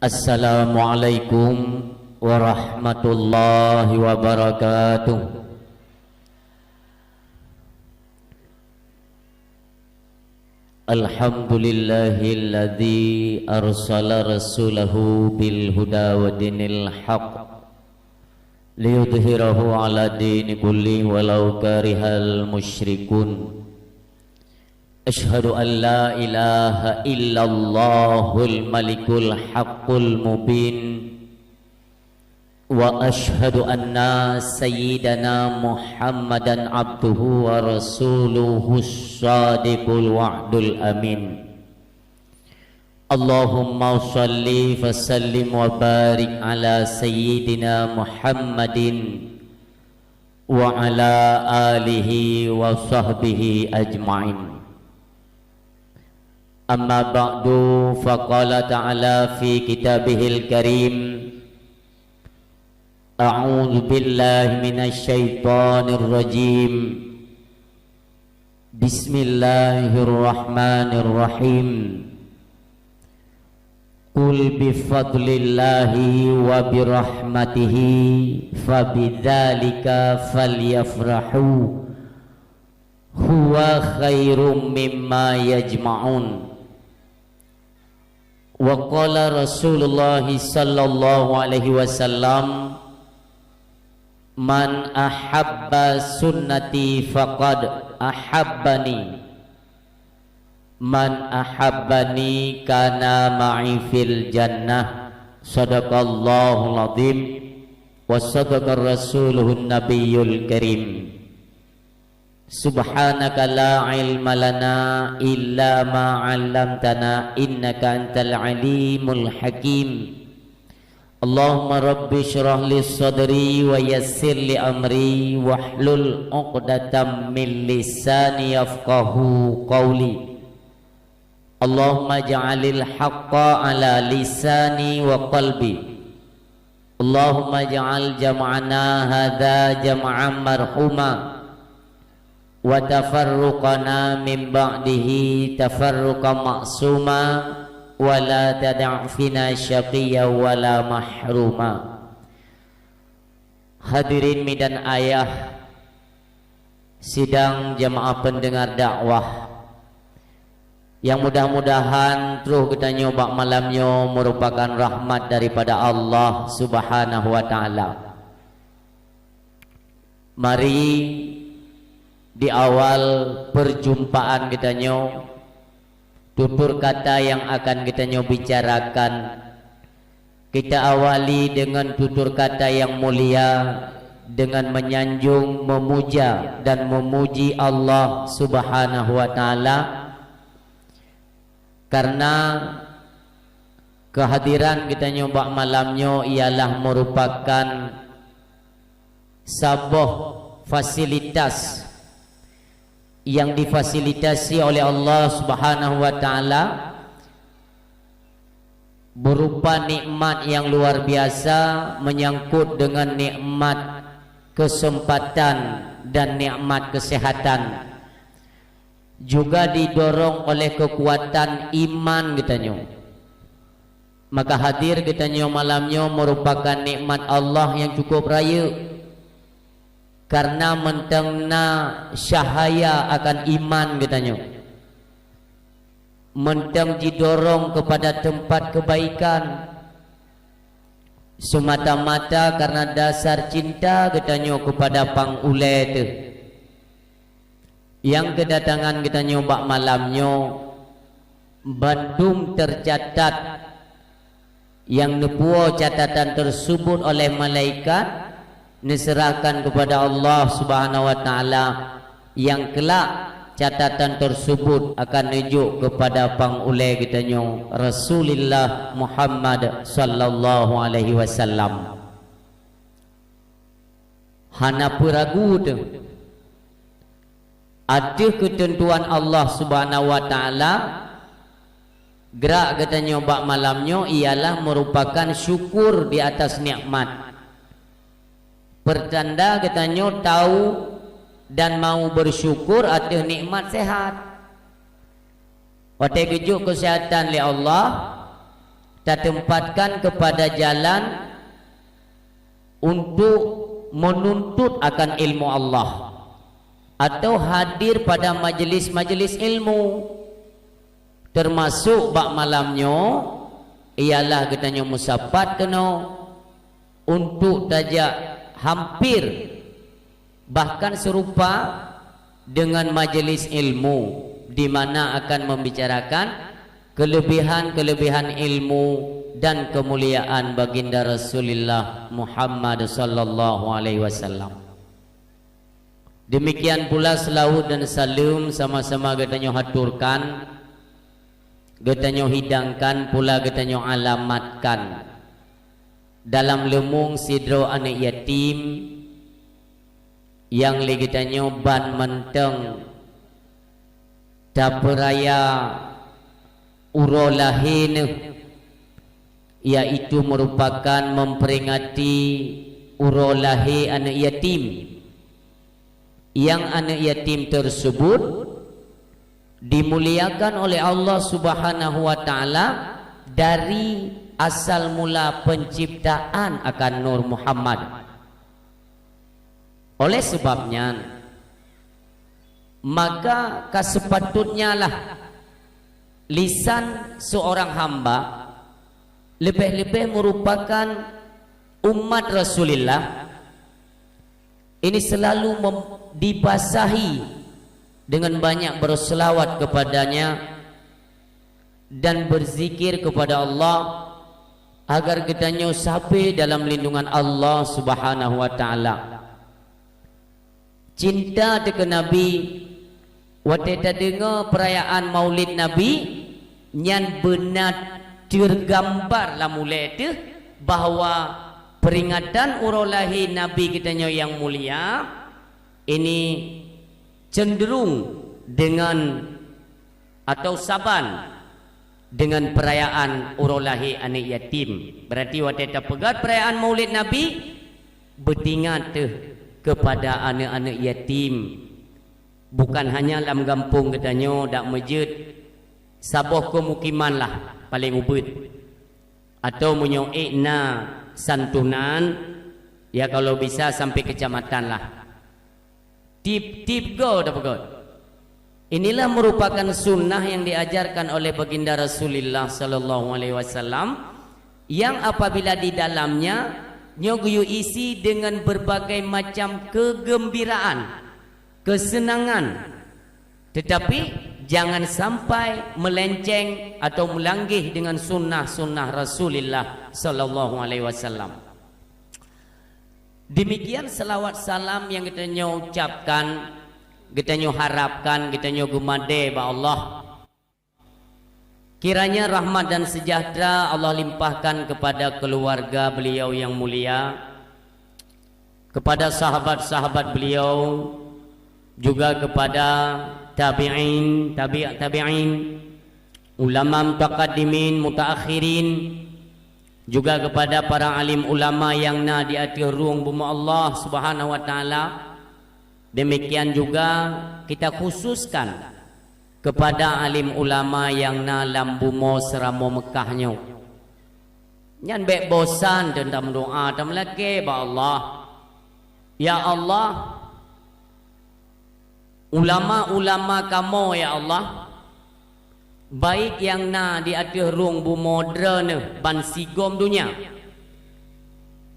Assalamualaikum warahmatullahi wabarakatuh. Alhamdulillahilladzi arsala rasulahu bil huda wa dinil haq liyudhhirahu ala dini kulli walau karihal musyrikun. Ashhadu an la ilaha illallahul malikul haqqul mubin wa ashhadu anna sayyidana Muhammadan abduhu wa rasuluhu shadiqul wa'dul amin. Allahumma shalli wa sallim wa barik ala sayyidina Muhammadin wa ala alihi wa sahbihi ajma'in. Amma ba'du, faqala ta'ala fi kitabihil karim, a'udzu billahi minasy syaithanir rajim. Bismillahirrahmanirrahim. Qul bi fadlillahi wa bi rahmatihi fabidzalika falyafrahu huwa khairum mimma yajma'un. Wa qala Rasulullah sallallahu alaihi wasallam, man ahabba sunnati faqad ahabbani, man ahabbani kana ma'i fil jannah. Sadaqallahul azim wa sadaqar rasuluhun nabiyyul karim. Subhanaka la ilma lana illa ma 'allamtana innaka antal alimul hakim. Allahumma rabbi shrah li sadri wa yassir li amri wahlul 'uqdatam min lisani yafqahu qawli. Allahumma ja'alil haqqa ala lisani wa qalbi. Allahumma ja'al jam'ana hadza jam'an marhuma wa tafarruqana min ba'dihi tafarruqan ma'suma wa la tad'a fina syaqiyya wa la mahruma. Hadirin midan ayah sidang jamaah pendengar dakwah yang mudah-mudahan terus kita nyoba malamnya merupakan rahmat daripada Allah Subhanahu wa taala. Mari di awal perjumpaan kita tutur kata yang akan kita bicarakan, kita awali dengan tutur kata yang mulia, dengan menyanjung, memuja dan memuji Allah Subhanahu wa taala, karena kehadiran kita nyoba malamnya ialah merupakan sebuah fasilitas yang difasilitasi oleh Allah Subhanahu wa taala, berupa nikmat yang luar biasa, menyangkut dengan nikmat kesempatan dan nikmat kesehatan, juga didorong oleh kekuatan iman kita Maka hadir kita malamnya merupakan nikmat Allah yang cukup raya, karena mentengna syahaya akan iman katanya, menteng didorong kepada tempat kebaikan semata-mata karena dasar cinta katanya kepada pangule tu. Yang kedatangan kita nyoba malamnya bandum tercatat, yang nepuo catatan tersebut oleh malaikat diserahkan kepada Allah Subhanahu wa taala, yang kelak catatan tersebut akan menuju kepada pangule kita Rasulullah Muhammad sallallahu alaihi wasallam. Hana peragu tu ada ketentuan Allah Subhanahu wa taala, gerak katanya bak malamnya ialah merupakan syukur di atas nikmat. Pertanda katanya tahu dan mau bersyukur atas nikmat sehat. Waktu kejuk kesehatan oleh Allah, tak tempatkan kepada jalan untuk menuntut akan ilmu Allah atau hadir pada majlis-majlis ilmu, termasuk bak malamnya ialah katanya musafat kena untuk tajak hampir bahkan serupa dengan majlis ilmu di mana akan membicarakan kelebihan-kelebihan ilmu dan kemuliaan baginda Rasulullah Muhammad sallallahu alaihi wasallam. Demikian pula selawat dan salam sama-sama katanya haturkan, katanya hidangkan pula katanya alamatkan dalam lemung sidro anak yatim yang lagi katanya ban menteng daperaya urolahin, yaitu merupakan memperingati urolahi anak yatim yang anak yatim tersebut dimuliakan oleh Allah Subhanahu wa taala dari asal mula penciptaan akan Nur Muhammad. Oleh sebabnya maka kesepatutnya lah lisan seorang hamba lebih-lebih merupakan umat Rasulullah ini selalu dibasahi dengan banyak berselawat kepadanya dan berzikir kepada Allah agar kitanya sampai dalam lindungan Allah Subhanahu wa taala. Cinta dengan Nabi, waktu kita dengar perayaan Maulid Nabi, nyan benar tergambar lah mulai itu bahawa peringatan urolahi Nabi kitanya yang mulia ini cenderung dengan atau saban dengan perayaan urolahi anak yatim. Berarti waktu kita pegat perayaan Maulid Nabi bertingat kepada anak-anak yatim, bukan hanya dalam kampung katanya dak masjid sabuh kemukiman lah paling ubud atau menyoekna santunan ya kalau bisa sampai kecamatan lah tip-tip go dah pegot. Inilah merupakan sunnah yang diajarkan oleh baginda Rasulullah sallallahu alaihi wasallam yang apabila di dalamnya nyoguyu isi dengan berbagai macam kegembiraan, kesenangan, tetapi jangan sampai melenceng atau melanggih dengan sunnah-sunnah Rasulullah sallallahu alaihi wasallam. Demikian selawat salam yang kita ucapkan, kita harapkan, kita gemade ba Allah. Kiranya rahmat dan sejahtera Allah limpahkan kepada keluarga beliau yang mulia, kepada sahabat-sahabat beliau, juga kepada tabi'in, tabi'in, ulama mutaqaddimin, mutaakhirin, juga kepada para alim ulama yang na di atas ruang bumi Allah Subhanahu wa taala. Demikian juga kita khususkan kepada alim ulama yang na lambumo seramo Mekahnya. Nyan bek bosan tentang doa tam lagi ba Allah. Ya Allah, ulama-ulama kamu ya Allah, baik yang na di atas ruang bumi modern ban sigom dunia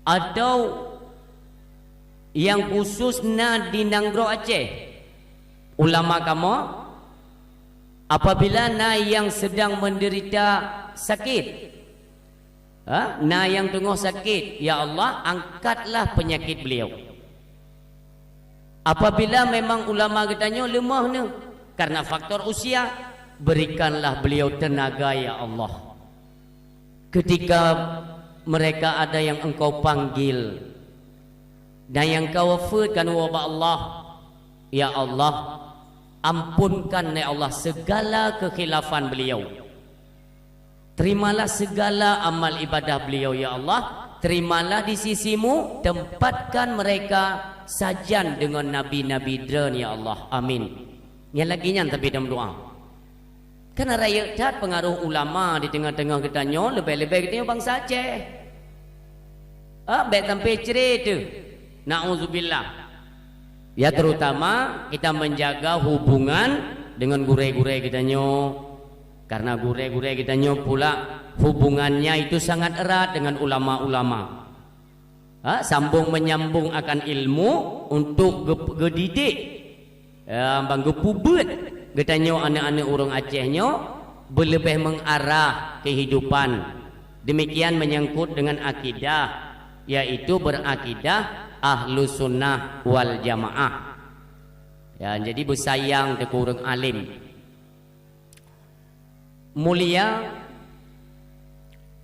atau yang khusus na di Nanggro Aceh, ulama kamu apabila na yang sedang menderita sakit, na yang tengah sakit, ya Allah angkatlah penyakit beliau. Apabila memang ulama katanya lemah ni karena faktor usia, berikanlah beliau tenaga ya Allah. Ketika mereka ada yang engkau panggil dan yang kau wafatkan wabah Allah, ya Allah ampunkan ya Allah segala kekhilafan beliau. Terimalah segala amal ibadah beliau ya Allah. Terimalah di sisimu, tempatkan mereka sajan dengan nabi-nabi dran ya Allah. Amin. Yang lagi nyan tapi dalam doa. Karena raya tat pengaruh ulama di tengah-tengah kita nyo lebih-lebih kita bangsa Aceh. Baik sampai cerita. Nauzubillah. Ya terutama kita menjaga hubungan dengan gure-gure kita nyo. Karena gure-gure kita nyo pula hubungannya itu sangat erat dengan ulama-ulama. Sambung menyambung akan ilmu untuk gedidik. Bang gepubet. Getanyo anak-anak orang Acehnya berlebih mengarah kehidupan. Demikian menyangkut dengan akidah, yaitu berakidah Ahlus Sunnah wal Jamaah. Ya, jadi bersayang ke orang alim. Mulia,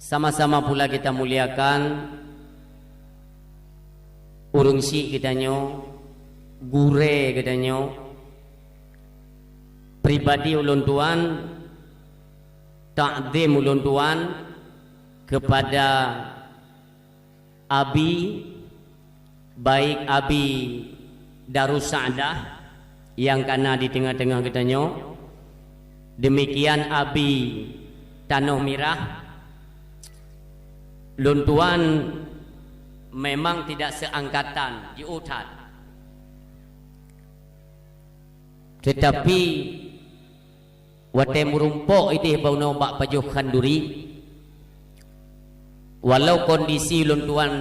sama-sama pula kita muliakan urung si kitanyo, gure kitanyo, pribadi ulun tuan, takdim ulun tuan kepada Abi, baik Abi Darussaadah yang kana di tengah-tengah kita nyo, demikian Abi Tanah Mirah. Ulun tuan memang tidak seangkatan di Uthad, tetapi wate murumpok itu bau bak pajuh khanduri. Walau kondisi ulun tuan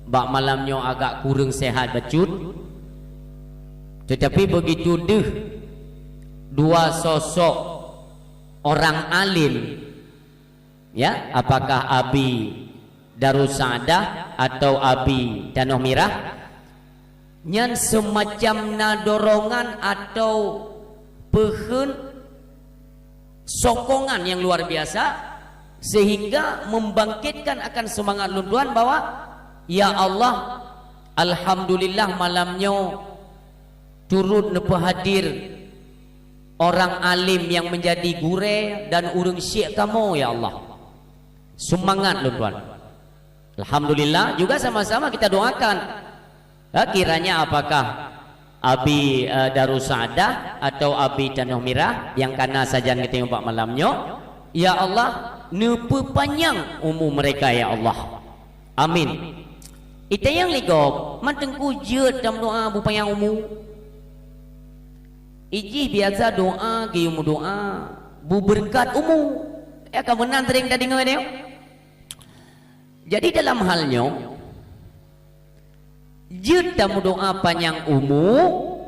bak malamnya agak kurang sehat bacut, tetapi begitu deh dua sosok orang alim, ya, apakah Abi Darussaadah atau Abi Tanah Mirah, nyan semacam na dorongan atau pehen sokongan yang luar biasa sehingga membangkitkan akan semangat lunduan bahwa ya Allah, alhamdulillah malamnya turut nepa hadir orang alim yang menjadi gure dan urung syekh kamu ya Allah. Semangat lunduan. Alhamdulillah. Juga sama-sama kita doakan, kiranya apakah Abi Darussaadah atau Abi Tanah Mirah yang kana sajan kita pak malamnya, ya Allah nepu panjang umur mereka ya Allah, amin. Ita yang ligop mantengku jut dalam doa bu panjang umur. Iji biasa doa ke umur doa bu berkat umur ya kamu nantering tadi ngene. Jadi dalam halnya jut tamu doa panjang umur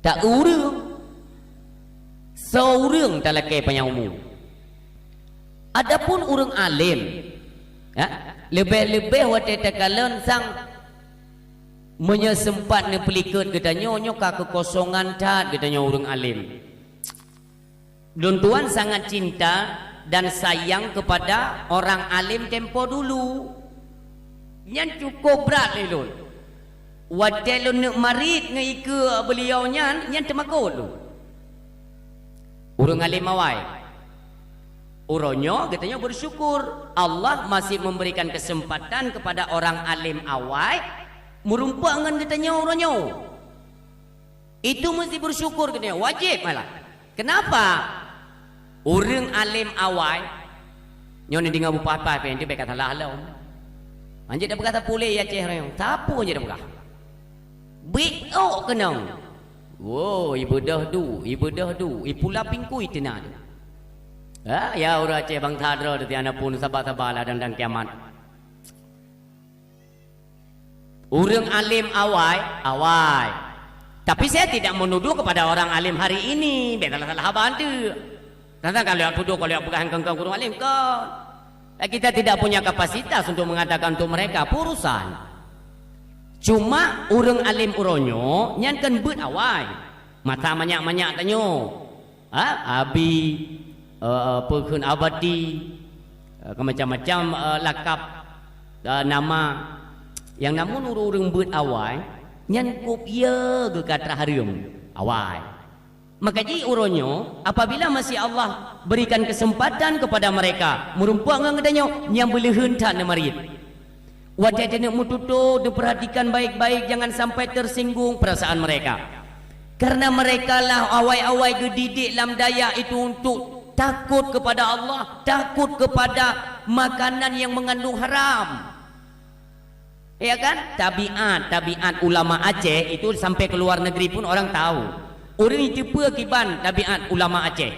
tak urang seorang tak laki panjang umur. Adapun urang alim, ya, lebih-lebih wate tekalan sang menyesempat ne pelikat kita nyo ka kekosongan tat kita nyo urang alim. Don tuan sangat cinta dan sayang kepada orang alim tempo dulu. Nyan cukup berat lelun. Wate lu nak marit ngeike beliau nyan temakut lu. Urang alim awai. Uronyo katanya bersyukur Allah masih memberikan kesempatan kepada orang alim awai merumpak dengan katanya uronyo. Itu mesti bersyukur katanya, wajib malah. Kenapa? Orang alim awai nyo ni dengar bapa-bapa yang dia berkata lah. Anjir dah berkata pulih ya ceh rayong. Tapu je dah berkata. Biok kenang. Wow, ibadah du. Ipula pingku itina tu. Ya orang Aceh bang Thadra tu anak pun sabar-sabarlah dan kiamat. Orang alim awai. Tapi saya tidak menuduh kepada orang alim hari ini. Salah bantu. Nanti kalau yang tuduh kalau yang bukan kengkang kurang alim kan. Kita tidak punya kapasitas untuk mengatakan untuk mereka urusan. Cuma orang alim uronyo nyan kan but awai. Mata banyak-banyak tanyo. Abi perkhun abadi, macam-macam lakap nama yang namun urung but awai nyan kopia ke kata harium awai. Maka jadi uronyo apabila masih Allah berikan kesempatan kepada mereka merumpuak ngangedanyo yang boleh hentak na marit. Wajah nak mututo diperhatikan baik-baik jangan sampai tersinggung perasaan mereka. Karena mereka lah awal-awal dididik dalam Dayak itu untuk takut kepada Allah, takut kepada makanan yang mengandung haram. Ya kan? Tabiat ulama Aceh itu sampai ke luar negeri pun orang tahu. Orang itu apa kiban tabiat ulama Aceh?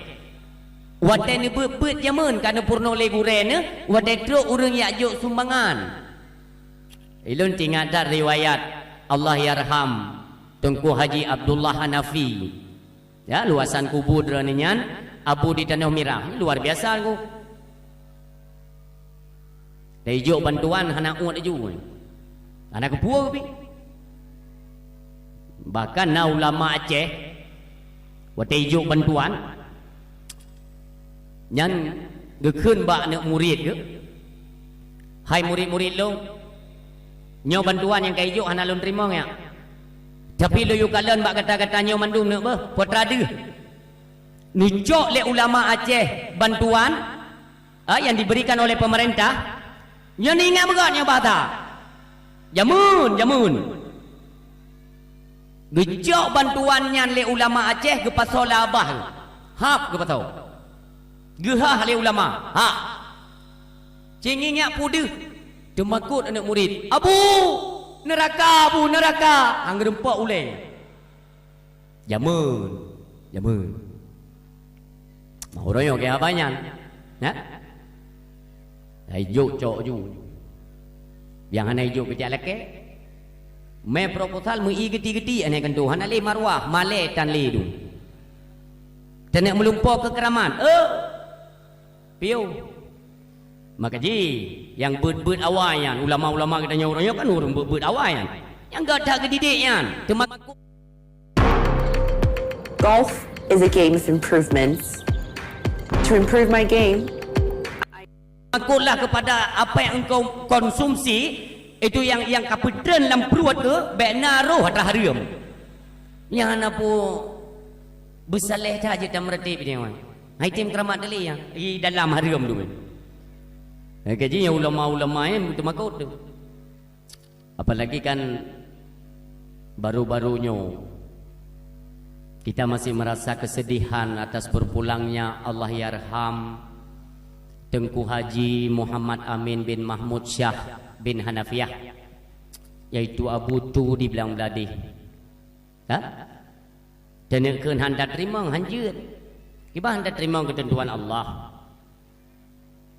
Wadai ni bet jaman kerana purno le guren, wadai truk orang yak juk sumbangan. Ilun tingat dar riwayat Allah yarham Tengku Haji Abdullah Hanafi. Ya, luasan kubur dranian Abu di Tanah Merah. Luar biasa aku. Dari juk bantuan anak uat aju. Anak kepua ke? Bahkan na ulama Aceh wadai juk bantuan nyan gekun bak nak murid ke? Hai murid-murid lo, nyo bantuan yang kaya juk anak lo terima ya. Tapi lo yuk kalian bak kata-kata nyo mandum nak bah, putra dia. Nucok le ulama Aceh bantuan yang diberikan oleh pemerintah. Nyo ni ingat berat nyo bata. Jamun. Nucok bantuannya le ulama Aceh ke pasal abah. Hap ke pasal. Gehah le ulama. Ha. Cenginyak pude. Demakut anak murid. Abu, neraka. Hang rempak uleng. Jamun. Mau royo ke abanyan. Ya? Hijau cok ju. Yang anai hijau kecak leke. Me proposal mu i geti-geti anai kan tu. Hana le marwah, male tan le tu. Tenek melumpur ke keraman. Piu. Maka ji yang bet-bet awayan, ulama-ulama kita nyorong kan urang bet-bet awayan. Yang gak ada kedidiknya. Temaku. Golf is a game of improvements. To improve my game, takutlah kepada apa yang engkau konsumsi itu yang kapedren dalam perut ke baik roh atau haram yang anak pun bersalih saja tak meretip dia wan item keramat tadi yang di dalam haram tu kajinya ulama-ulama yang betul makut tu apalagi kan baru-barunya kita masih merasa kesedihan atas berpulangnya Allah yarham Tengku Haji Muhammad Amin bin Mahmud Syah bin Hanafiyah, yaitu Abu Tu di Belang Beladih. Tenekeun handa terima hanjeun. Kiba handa terima ketentuan Allah.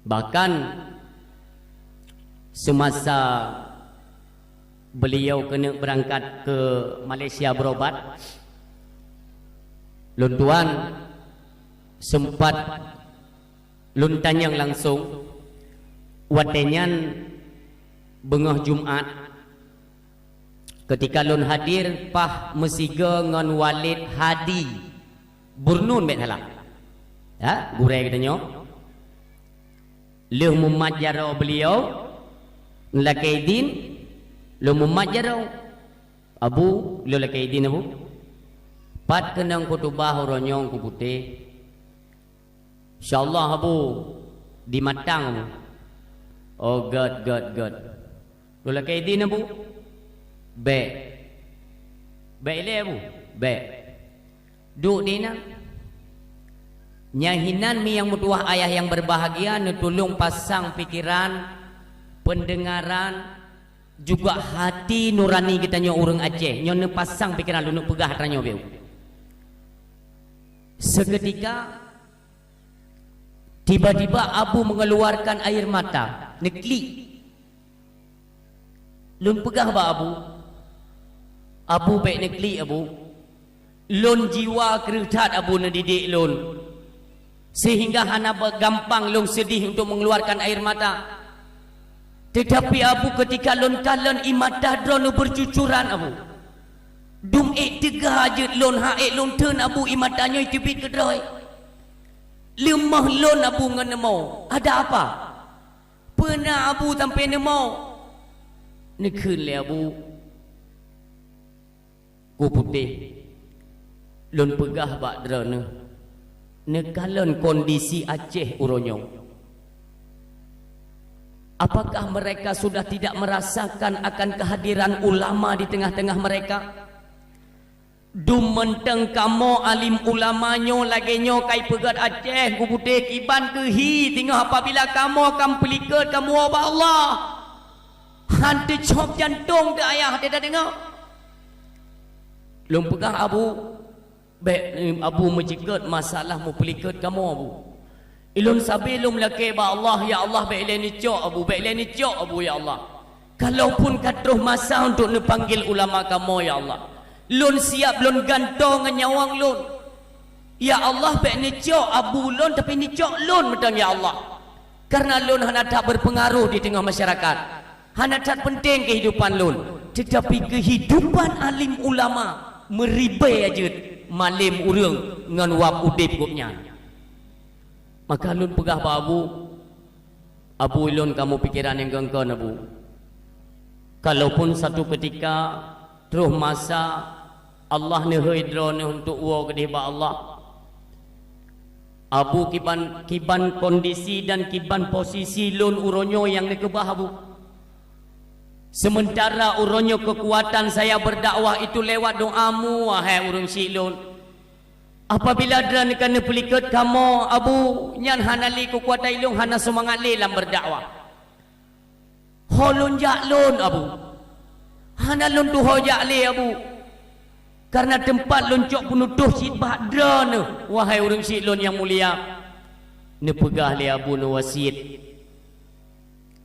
Bahkan semasa beliau kena berangkat ke Malaysia berobat, Lun Tuan sempat Lun tanyang langsung watenyan bengah Jumat ketika Lun hadir pah mesiga ngon Walid Hadi Burnun bet halak ya gurai katanya leuh memajaro beliau lakaidin leuh memajaro Abu leuh lakaidin Abu pat kenang kutubah ronyong ku putih insyaallah Abu di matang oh god lula kay din Abu be le Abu be du dina nyahinan mi yang mutuah ayah yang berbahagia nutulung pasang pikiran pendengaran juga hati nurani kita nyo urang Aceh nyo pasang pikiran lu pegah ranyo beu seketika tiba-tiba Abu mengeluarkan air mata nekli lun pegah ba Abu baik nekli Abu lun jiwa keretat Abu nedidik lun sehingga hana gampang lun sedih untuk mengeluarkan air mata tetapi Abu ketika lun kalan imata drone bercucuran Abu dum tegah je lun haek lun turn Abu imatanya tibit kedroi lemah lon Abu ngenemo ada apa pernah Abu sampai nemo nekun le Abu ku putih lon pegah bak drone nekalon kondisi Aceh uronyong apakah mereka sudah tidak merasakan akan kehadiran ulama di tengah-tengah mereka Dum menteng kamo alim ulamanyo lagenyo kai pegat Aceh ku putih kiban ke hi tinggal apabila kamu akan pelikat kamu apa Allah hantu cop jantung dah ayah dia dah dengar lum pegang abu mejikat masalah mu pelikat kamu abu ilun sabi lum laki ba Allah ya Allah baik ni cok abu ya Allah kalaupun katruh masa untuk nepanggil ulama kamu ya Allah lun siap lun gantong nyawang lun ya Allah baik ni cok abu lun tapi ni cok lun medang ya Allah karena lun hana tak berpengaruh di tengah masyarakat hana tak penting kehidupan lun tetapi kehidupan alim ulama meribai aja malim urang ngan wap udip gupnya maka lun pegah ba abu lun kamu pikiran yang gengkon abu kalaupun satu ketika terus masa Allah ni hidron untuk uang gede ba Allah abu kiban kondisi dan kiban posisi lun uronyo yang ni kebah abu sementara uronyo kekuatan saya berdakwah itu lewat doamu wahai urang si lun apabila dran kena pelikat kamu abu nyan hanali kekuatan ilung hana semangat li dalam berdakwah holun jak lun abu hana lun tu hojak li abu karena tempat loncok penutuh sibah drone wahai urang si lun yang mulia ne pegah li abu ne wasit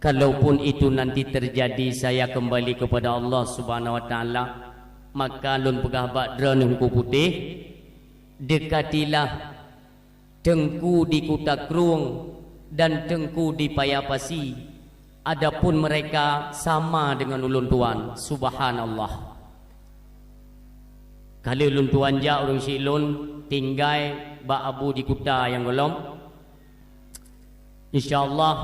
kalaupun itu nanti terjadi saya kembali kepada Allah Subhanahu wa taala maka lun pegah bak drone ku putih dekatilah tengku di Kutakrung dan tengku di Payapasi adapun mereka sama dengan ulun tuan subhanallah kalau ulun tuan ja urang si lun tinggai ba abu di Kuta yang golom insyaallah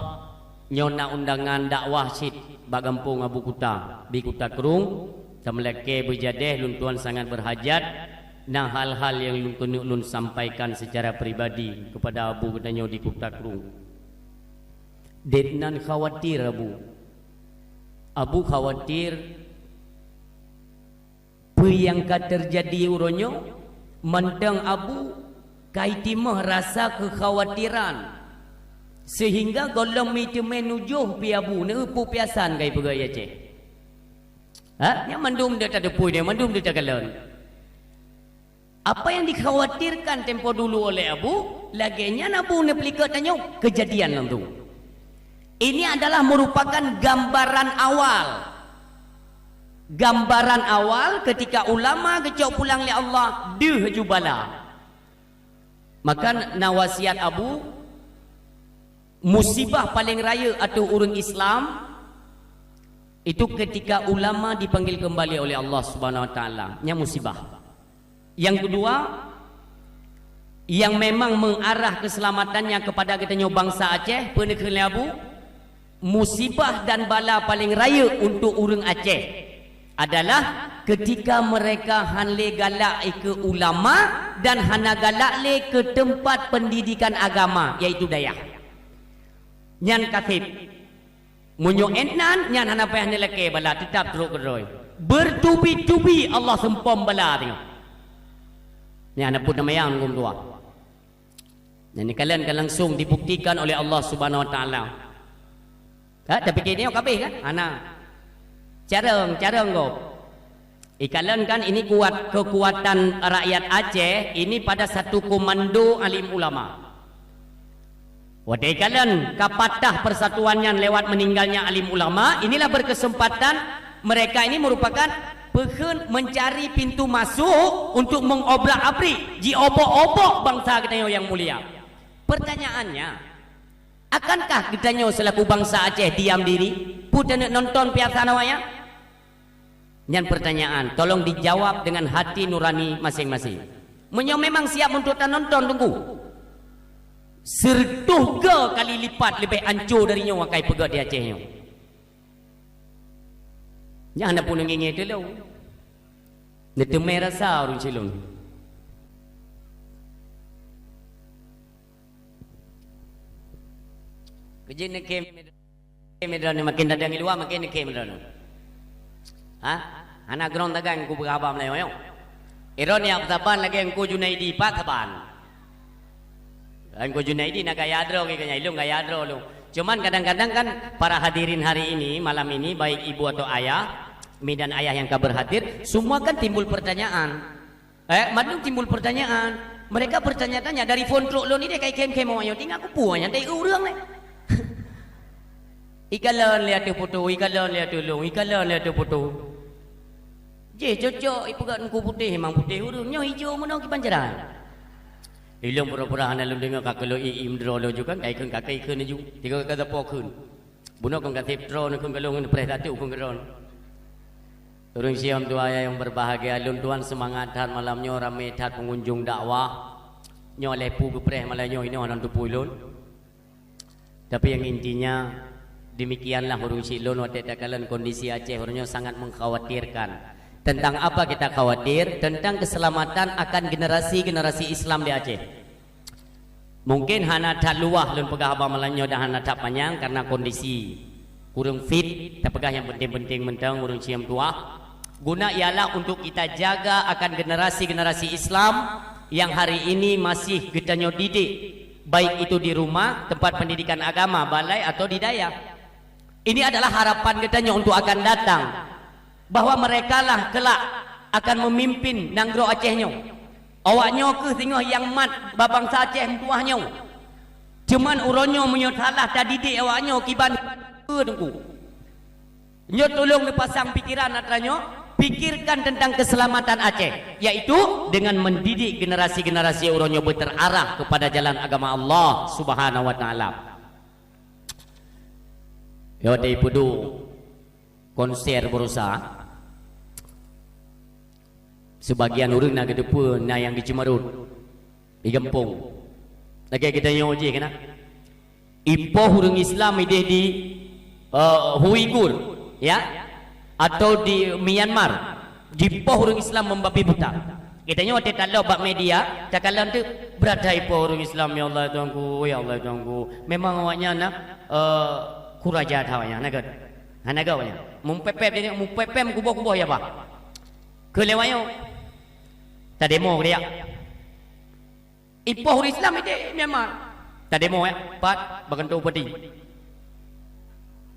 nyona undangan dakwah sit ba kampung Abu Kuta di Kutakrung sameleke berjadeh lun tuan sangat berhajat nah hal-hal yang lun sampaikan secara pribadi kepada abu katanya di Kutakrung detnan khawatir abu khawatir apa yang terjadi uronyo mentang abu kaitimah rasa kekhawatiran sehingga golong itu menujuh pi abu ne upu piasan kai pegaya ceh nya mandum dia tak ada pui dia mandum dia tak galon apa yang dikhawatirkan tempo dulu oleh abu laginya abu ne pelikat tanya kejadian langsung ini adalah merupakan gambaran awal ketika ulama kecok pulang li Allah deh jubala maka nawasiat abu musibah paling raya atau urang Islam itu ketika ulama dipanggil kembali oleh Allah Subhanahu wa taala nya musibah yang kedua yang memang mengarah keselamatannya kepada katanya bangsa Aceh penekele abu musibah dan bala paling raya untuk urang Aceh adalah ketika mereka hanle galak ke ulama dan hana galak le ke tempat pendidikan agama yaitu dayah nyan katib munyo entnan nyan hana payah neleke bala tetap teruk keroi bertubi-tubi Allah sempom bala tengok nyan hana pun namayang kum tua nyan kalian kan langsung dibuktikan oleh Allah Subhanahu wa taala tapi kini kabeh kan ana careng kok ikalan kan ini kuat kekuatan rakyat Aceh ini pada satu komando alim ulama wadai kalian kapatah persatuannya lewat meninggalnya alim ulama inilah berkesempatan mereka ini merupakan pehen mencari pintu masuk untuk mengobrak-abrik ji obok-obok bangsa kita yang mulia pertanyaannya akankah kita selaku bangsa Aceh diam diri pun nonton piasana wayang nyan pertanyaan tolong dijawab dengan hati nurani masing-masing menyo memang siap untuk nonton tunggu sertuh ke kali lipat lebih hancur dari nyawa kai pegat di Aceh nyo jangan pun ngingit dulu netemai rasa urang cilung kerja nak Medan makin dadang luar makin ke Medan. Anak ground dagang ku berapa Melayu. Ironia taban lagi engko Junaidi pak taban. Engko Junaidi nak gaya adro kayaknya lu gaya adro lu. Cuman kadang-kadang kan para hadirin hari ini malam ini baik ibu atau ayah, mi dan ayah yang kabar hadir, semua kan timbul pertanyaan. Madung timbul pertanyaan. Mereka bertanya-tanya dari fontrok lo ni dia kayak kem-kem ayo tinggal aku puanya dari urang ni. Ikalan lihat tu foto, ikalan lihat tu long, ikalan lihat tu foto. Je cocok ipegat engkau putih memang putih urungnya hijau mana ki pancaran. Ilung pura-pura hanal dengar kakak lo iim draw lo juga kai kun kakak ikun ju. Tiga kata pokun. Buno kon katip draw kun kalong pres datu kun keron. Urung siam tu ayah yang berbahagia lun tuan semangat malamnya ramai tat pengunjung dakwah. Nyo lepu ke pres malamnya ini orang tu pulun. Tapi yang intinya demikianlah urung silon watek takalan kondisi Aceh urungnya sangat mengkhawatirkan. Tentang apa kita khawatir? Tentang keselamatan akan generasi-generasi Islam di Aceh. Mungkin hana tak luah lun pegah abang malanyo dah hana tak panjang karena kondisi kurang fit. Tak pegah yang penting-penting mentang urung siam tua. Guna ialah untuk kita jaga akan generasi-generasi Islam yang hari ini masih getanyo didik, baik itu di rumah, tempat pendidikan agama, balai atau di daya. Ini adalah harapan getanyo untuk akan datang. Bahwa mereka lah kelak akan memimpin Nanggro Acehnya. Awaknya ke tengah yang mat babangsa Aceh mentuahnya. Cuman uronyo menyotalah tak didik awaknya kiban ke tengku. Nyo tolong dipasang pikiran atranyo, pikirkan tentang keselamatan Aceh, yaitu dengan mendidik generasi-generasi uronyo berterarah kepada jalan agama Allah Subhanahu wa taala. Yo dei pudu konser berusaha sebagian orang nak ke depan nak yang di Cimarut di Gempung lagi kita nyoji kena ipoh orang Islam ide di Uighur ya atau di Myanmar jipoh orang Islam membabi buta kita nyote talau bak media cakalan tu berada ipoh orang Islam ya Allah tuanku memang awaknya nak kuraja tawanya nak hanaga wanya mumpepep dia mumpepem kuboh-kuboh ya pak kelewayo tak demo dia ipoh Islam itu memang tak demo ya pat bakanto peti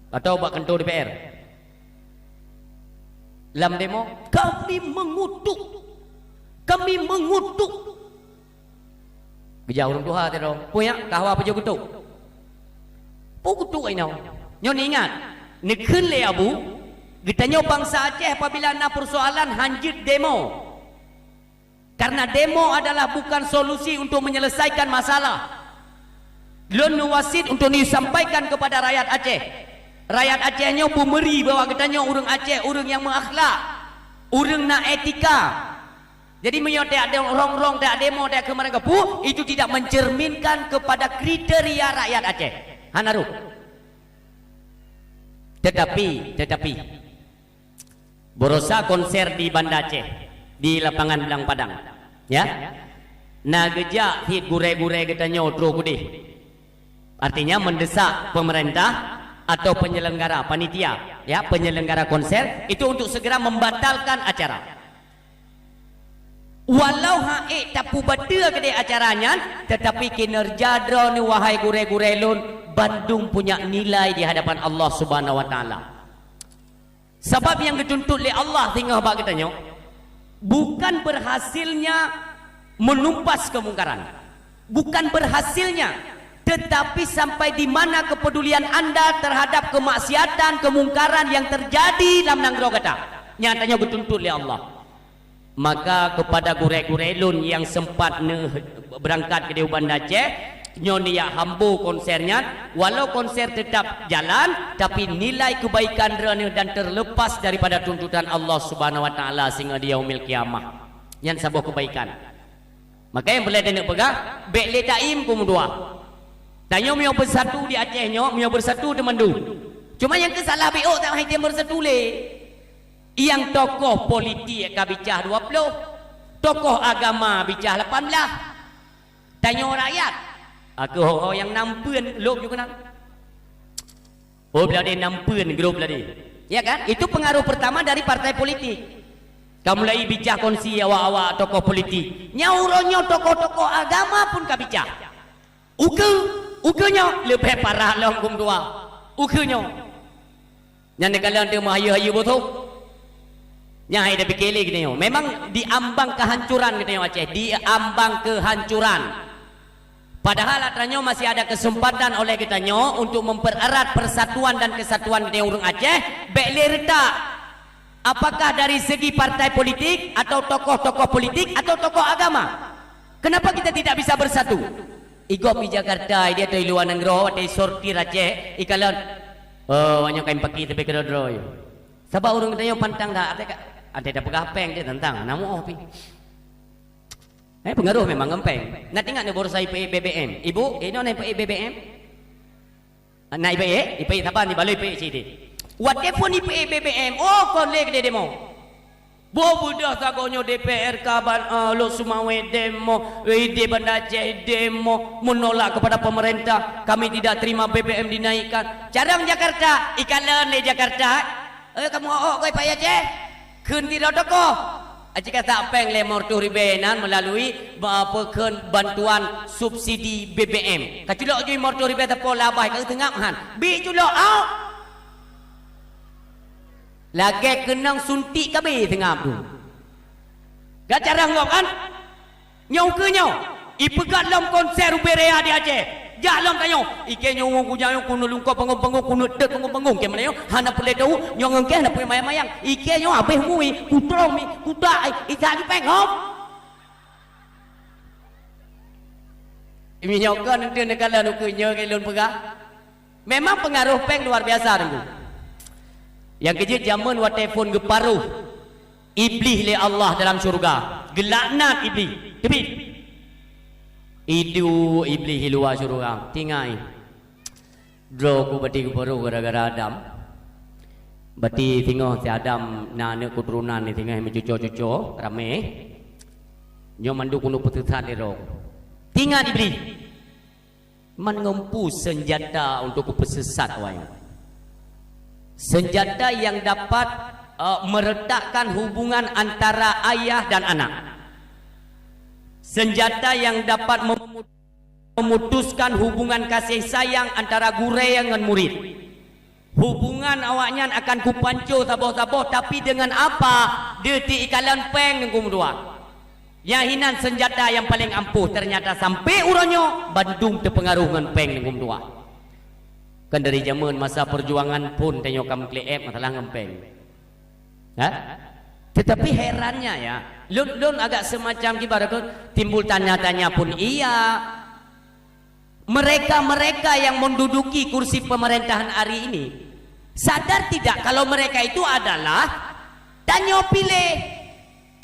atau bakanto DPR lam demo kami mengutuk bijak orang Tuhan tu punya kahwa pejo kutuk kutuk ini nyon ingat nekun le abu getanyo bangsa Aceh apabila nak persoalan hanjit demo karena demo adalah bukan solusi untuk menyelesaikan masalah lun wasit untuk disampaikan kepada rakyat Acehnya bumeri bahwa getanyo urang Aceh urang yang menakhlak urang nak etika jadi menyote ada rong-rong tak demo tak ke mereka itu tidak mencerminkan kepada kriteria rakyat Aceh hanaru. Tetapi berusaha konser di Banda Aceh di lapangan Belang Padang ya nah gejak hit gure-gure katanya otro kudih artinya mendesak pemerintah atau penyelenggara panitia ya penyelenggara konser itu untuk segera membatalkan acara walau haik tapu bata kedai acaranya tetapi kinerja drone wahai gure-gure lun Bandung punya nilai di hadapan Allah Subhanahu wa taala. Sebab yang dituntut oleh Allah tinggal bak katanya bukan berhasilnya menumpas kemungkaran. Bukan berhasilnya tetapi sampai di mana kepedulian Anda terhadap kemaksiatan, kemungkaran yang terjadi dalam Nanggro kata. Nyatanya dituntut oleh Allah. Maka kepada gure-gurelun yang sempat berangkat ke Banda Aceh nyonya hambu konsernya walau konser tetap jalan tapi nilai kebaikan dan terlepas daripada tuntutan Allah Subhanahu wa taala sehingga di yaumil kiamah yang sebuah kebaikan maka yang boleh nak pegang bekle taim kumudua tanyo mio bersatu di Aceh nyo mio bersatu di Mendu cuma yang kesalah BO tak hai dia bersatu le yang tokoh politik ka bicah 20 tokoh agama bicah 18 tanyo rakyat aku ho yang nampun lop juga nak. Oh bila dia nampun grup tadi. Ya kan? Itu pengaruh pertama dari partai politik. Kamu mulai bicara kongsi awak-awak tokoh politik. Nyauronyo tokoh-tokoh agama pun kau bicara. Ukenya lebih parah lah hukum dua. Ukenya. Yang kalian tu mahayu-hayu betul. Yang ada pikir kita yo. Memang diambang kehancuran kita yo Aceh. Diambang kehancuran. Padahal katanya masih ada kesempatan oleh kita nyo untuk mempererat persatuan dan kesatuan kita orang Aceh. Bekle retak. Apakah dari segi partai politik atau tokoh-tokoh politik atau tokoh agama? Kenapa kita tidak bisa bersatu? Igop di Jakarta, dia tu luar negeri, dia sortir Aceh. Ikalan, banyak kain pakai tapi kedodro. Sebab orang kita yang pantang dah, ada pegapeng dia tentang. Namu opi. Pengaruh memang ngempeng. Nak tengok ni borsa IPE BBM. Ibu, ini nak IPE BBM? Nak IPE? IPE apa ni baloi IPE sini. Whatever IPE BBM. Oh, kolek dia demo. Budah sagonyo DPR kaban lo Sumawe demo, WID Banda Aceh demo menolak kepada pemerintah. Kami tidak terima BBM dinaikkan. Carang Jakarta, ikalan di Jakarta. Kamu kau Pak Aceh. Kendi tokoh. Jika tak peng lemor tu ribenan melalui bantuan subsidi BBM. Kaculok je mor tu ribe tapo labah ke tengah han. Bi culok au. Lagi kenang suntik kami tengah tu. Gak cara ngok kan? Nyau ke nyau. Ipegat lam konser Uberea di Aceh. Jak lam tanyo. Ike nyau ku jangan kuno lungkop panggung-panggung kuno dek panggung-panggung ke mana yo? Hana boleh tahu nyong engke na punya mayang-mayang. Ike nyau abeh mui kutrong mi kuda isak di penghop. Ini nyau kan nanti negara nu ke nyau ke lun pegah. Memang pengaruh peng luar biasa tu. Yang kejut zaman wa telefon geparuh. Iblis le Allah dalam syurga. Gelaknat iblis. Tebit. Itu iblis di luar syurga. Tingai. Dro ku bati ku baru gara-gara Adam. Bati tengok si Adam na anak keturunan ni tingai mencucuk-cucuk rame. Nyo mandu kuno putusan ni ro. Tingai iblis. Man ngempu senjata untuk pesesat awak. Senjata yang dapat meretakkan hubungan antara ayah dan anak. Senjata yang dapat memutuskan hubungan kasih sayang antara guru dengan murid. Hubungan awaknya akan kupancu saboh-saboh, tapi dengan apa? Dia ti ikalan peng ngum dua. Yang hinan senjata yang paling ampuh ternyata sampai uronyo Bandung terpengaruh dengan peng ngum dua. Kan dari zaman masa perjuangan pun tengok kamu kleep masalah ngempeng. Ha? Tetapi herannya ya, lun agak semacam gimana kan timbul tanya-tanya pun iya. Mereka-mereka yang menduduki kursi pemerintahan hari ini sadar tidak kalau mereka itu adalah tanya pilih.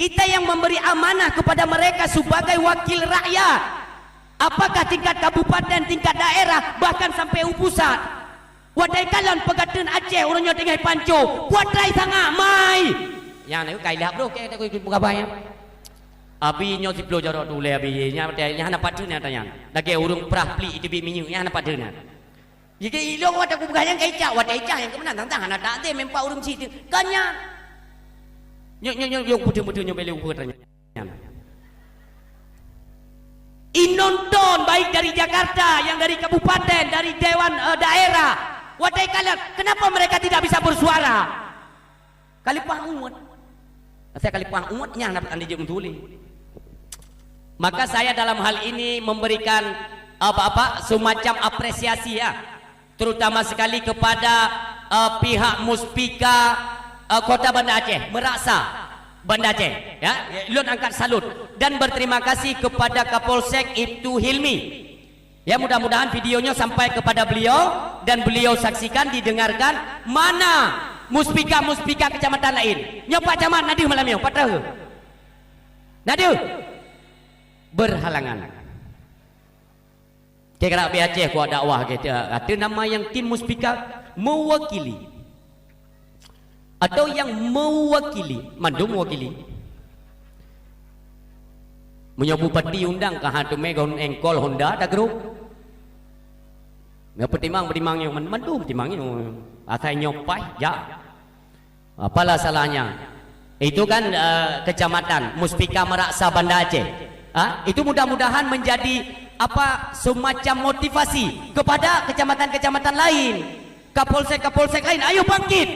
Kita yang memberi amanah kepada mereka sebagai wakil rakyat. Apakah tingkat kabupaten, tingkat daerah, bahkan sampai pusat. Wadai kalon pegaten Aceh orangnya tengah panco. Wadai sangat mai. Yang ni kai lap tu ke aku ikut buka bayar. Abi nyo 10 jorok tu le abi nya nya dapat tu nya tanya. Lagi urung perah pli itu bi minyu nya dapat tu nya. Jika ilong wadah aku buka yang kai cak wadai cak yang kemenan tang anak tak te mempa urung situ. Kanya. Nyo putih-putih nyo beli ukur tanya. Inonton baik dari Jakarta, yang dari kabupaten, dari dewan daerah. Wadai kalian, kenapa mereka tidak bisa bersuara? Kalipah umut. Saya kalipah umutnya dapat anda jawab tulis. Maka saya dalam hal ini memberikan semacam apresiasi ya, terutama sekali kepada pihak Muspika Kota Banda Aceh, Meraksa Banda Aceh ya, lun angkat salut dan berterima kasih kepada Kapolsek Ibtu Hilmi. Ya, mudah-mudahan videonya sampai kepada beliau dan beliau saksikan, didengarkan. Mana muspika kecamatan lain? Nyopak camat nadu malam yo, patah. Nadu berhalangan. Kira bi Aceh ku dakwah kita, kata nama yang tim muspika mewakili atau yang mewakili, mandu mewakili. Menyobu pati undang ke hatu megon engkol Honda dah grup. Nggak pertimang yang mandu pertimang yang asal nyopai ya. Apalah salahnya? Itu kan kecamatan Muspika Meraksa Banda Aceh. Itu mudah-mudahan menjadi semacam motivasi kepada kecamatan-kecamatan lain, kapolsek lain. Ayo bangkit,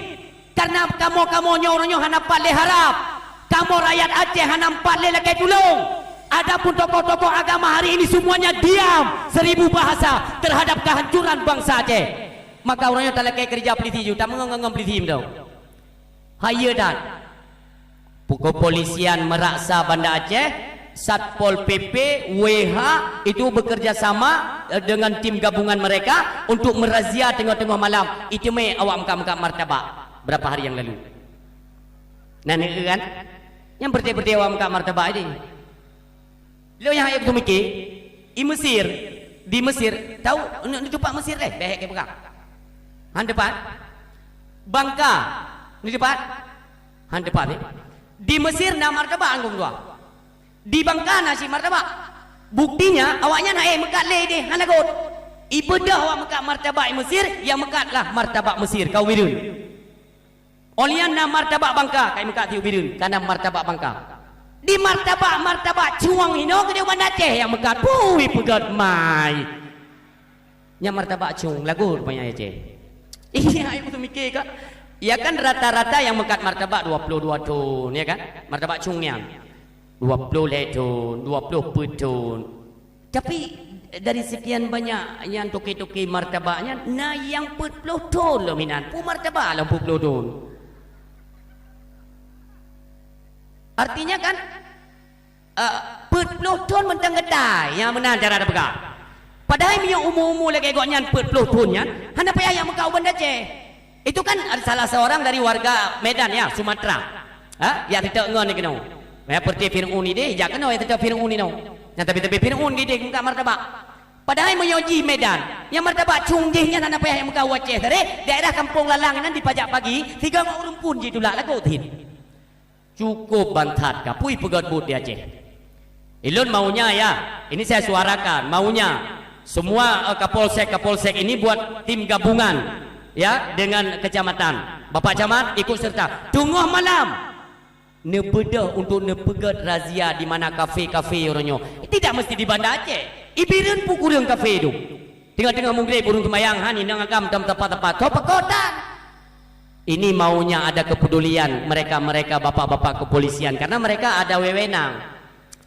karena kamu orangnya hanapat le harap, kamu rakyat Aceh hanapat le lagi tulung. Adapun tokoh-tokoh agama hari ini semuanya diam, 1000 bahasa terhadap kehancuran bangsa Aceh. Maka orangnya tak lagi kerja peliti juga, tak menganggung peliti tau. Haya dan Kepolisian Meraksa Banda Aceh, Satpol PP, WH itu bekerja sama dengan tim gabungan mereka untuk merazia tengah-tengah malam. Itu awak muka-muka martabak berapa hari yang lalu. Nah, ni kan yang berarti awak muka martabak ini. Lo yang ayat tu mikir, di Mesir, tahu nak tempat Mesir behek ke pegang. Han depan, Bangka, ni depan, han depan ni. Di Mesir nak martabak anggung dua. Di Bangka nasi martabak. Buktinya awaknya nak mekat le deh, han lagut. Ibadah awak mekat martabak Mesir, yang mekatlah martabak Mesir kau wirun. Olian nak martabak Bangka, kai mekat tiu wirun, karena martabak Bangka. Di martabak cuang ino ke dia Banda Aceh yang mekat pui pegat mai. Nya martabak cung lagu rupanya Aceh. Iya, ibu tu mikir kan. Ya kan rata-rata yang mekat martabak 22 ton, ya kan? Martabak cung ni 20 ton, 20 ton. Tapi dari sekian banyak yang toki-toki martabaknya, nah yang 40 ton lo minan. Pu martabak lah 40 ton. Artinya kan 40 ton mentang gedai yang mana cara ada pegang. Padahal yang umur-umur lagi goknya 40 tonnya, hanya payah yang Mekau Banda Aceh. Itu kan ada salah seorang dari warga Medan ya, Sumatera. Ya tidak ngon ni kena. Ya seperti Fir'aun ni deh, ya kena ya tidak Fir'aun ni no. Yang tapi Fir'aun ni deh muka martabak. Padahal yang menyoji Medan, yang martabak cunggihnya hanya payah yang Mekau Aceh. Tadi daerah Kampung Lalang nan di pajak pagi, 3 orang pun je tulak lagu tin. Cukup bantat kapui pegat but di Aceh. Ilun maunya ya, ini saya suarakan, maunya semua kapolsek ini buat tim gabungan ya dengan kecamatan. Bapak camat ikut serta. Tunggu malam nebedah untuk nepegat razia di mana kafe-kafe orangnya. Tidak mesti di Banda Aceh. Ibiran pukurang kafe itu. Tengah-tengah mungkin burung kemayang hani nang agam tempat-tempat. Kau kota. Ini maunya ada kepedulian mereka bapak-bapak kepolisian karena mereka ada wewenang.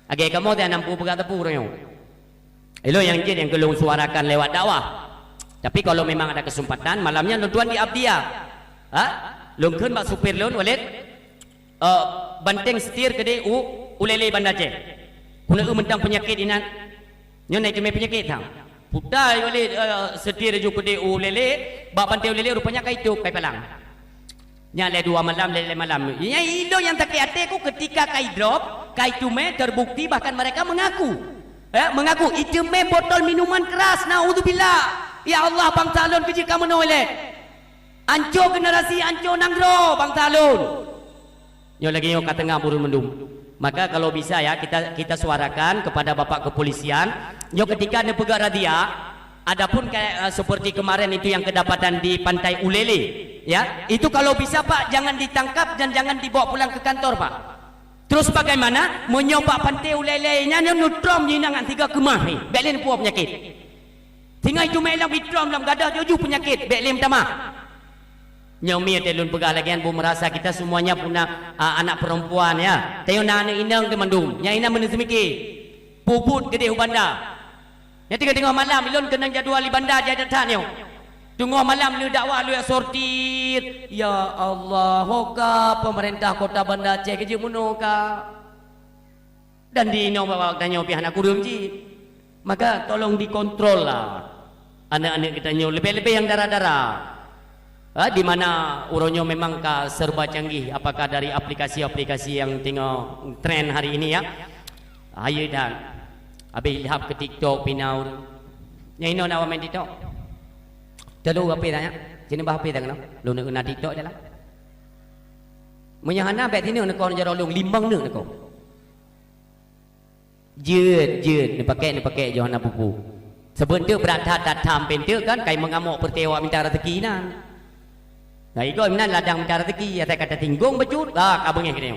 Agak kamu dia 60 pegang tepung orangnya. Itu yang jadi yang kelung suarakan lewat dakwah. Tapi kalau memang ada kesempatan malamnya tuan di Abdia. Lungkeun bak supir lun walid banteng setir gede ulele Banda Aceh. Kuna mentang penyakit inan. Nyo naik ke penyakit tang. Putai walid setir ju gede ulele bak banteng ulele rupanya kai tu kai palang. Nyale 2 malam lele malam. Itu yang tak hati aku ketika kai drop, kai tume terbukti bahkan mereka mengaku. Mengaku itu botol minuman keras. Naudzubillah. Ya Allah Bang Talun kecil kamu nolek. Anco generasi anco nanggro Bang Talun. Yo lagi yo katengah burung mendung. Maka kalau bisa ya kita suarakan kepada Bapak kepolisian, yo ketika ada pegang radia, adapun kayak seperti kemarin itu yang kedapatan di Pantai Ulele. Ya, itu kalau bisa Pak jangan ditangkap dan jangan dibawa pulang ke kantor Pak. Terus bagaimana? Menyoba Pantai Ulele-nya nutrom nyinangan 3 kemah ni. Beklin puas penyakit. Tinggal itu melang bitrom dalam gadah tujuh penyakit. Beklin pertama. Nyomi telun pegah lagi bu merasa kita semuanya punya anak perempuan ya. Tengok anak inang ke mandung. Yang inang menesemiki. Puput gede Banda. Yang tengah malam ilun kena jadual di Banda dia datang ni. Tunggu malam lu dakwah lu sortir. Ya Allah, hoka pemerintah kota Banda Aceh kerja munoka. Dan di no bawa tanya pihak anak kurung ji. Maka tolong dikontrol lah anak-anak kita nyo lebih-lebih yang darah-darah. Di mana uronyo memang serba canggih. Apakah dari aplikasi-aplikasi yang tengah trend hari ini ya. Ayo dan habis lihat ke TikTok pinau. Yang ini nak main TikTok. Terlalu apa tanya? Sini bah apa tanya? Lu nak kena TikTok je lah. Menyahana bet ini nak kau jarang long limbang nak kau. Jut ni pakai Johana buku. Sebelum tu berat tham pentu kan kai mengamuk pertewa minta rezeki nan. Nah, ikut minan ladang mencari rezeki, ya kata tinggung bejut, lah kabungnya kena.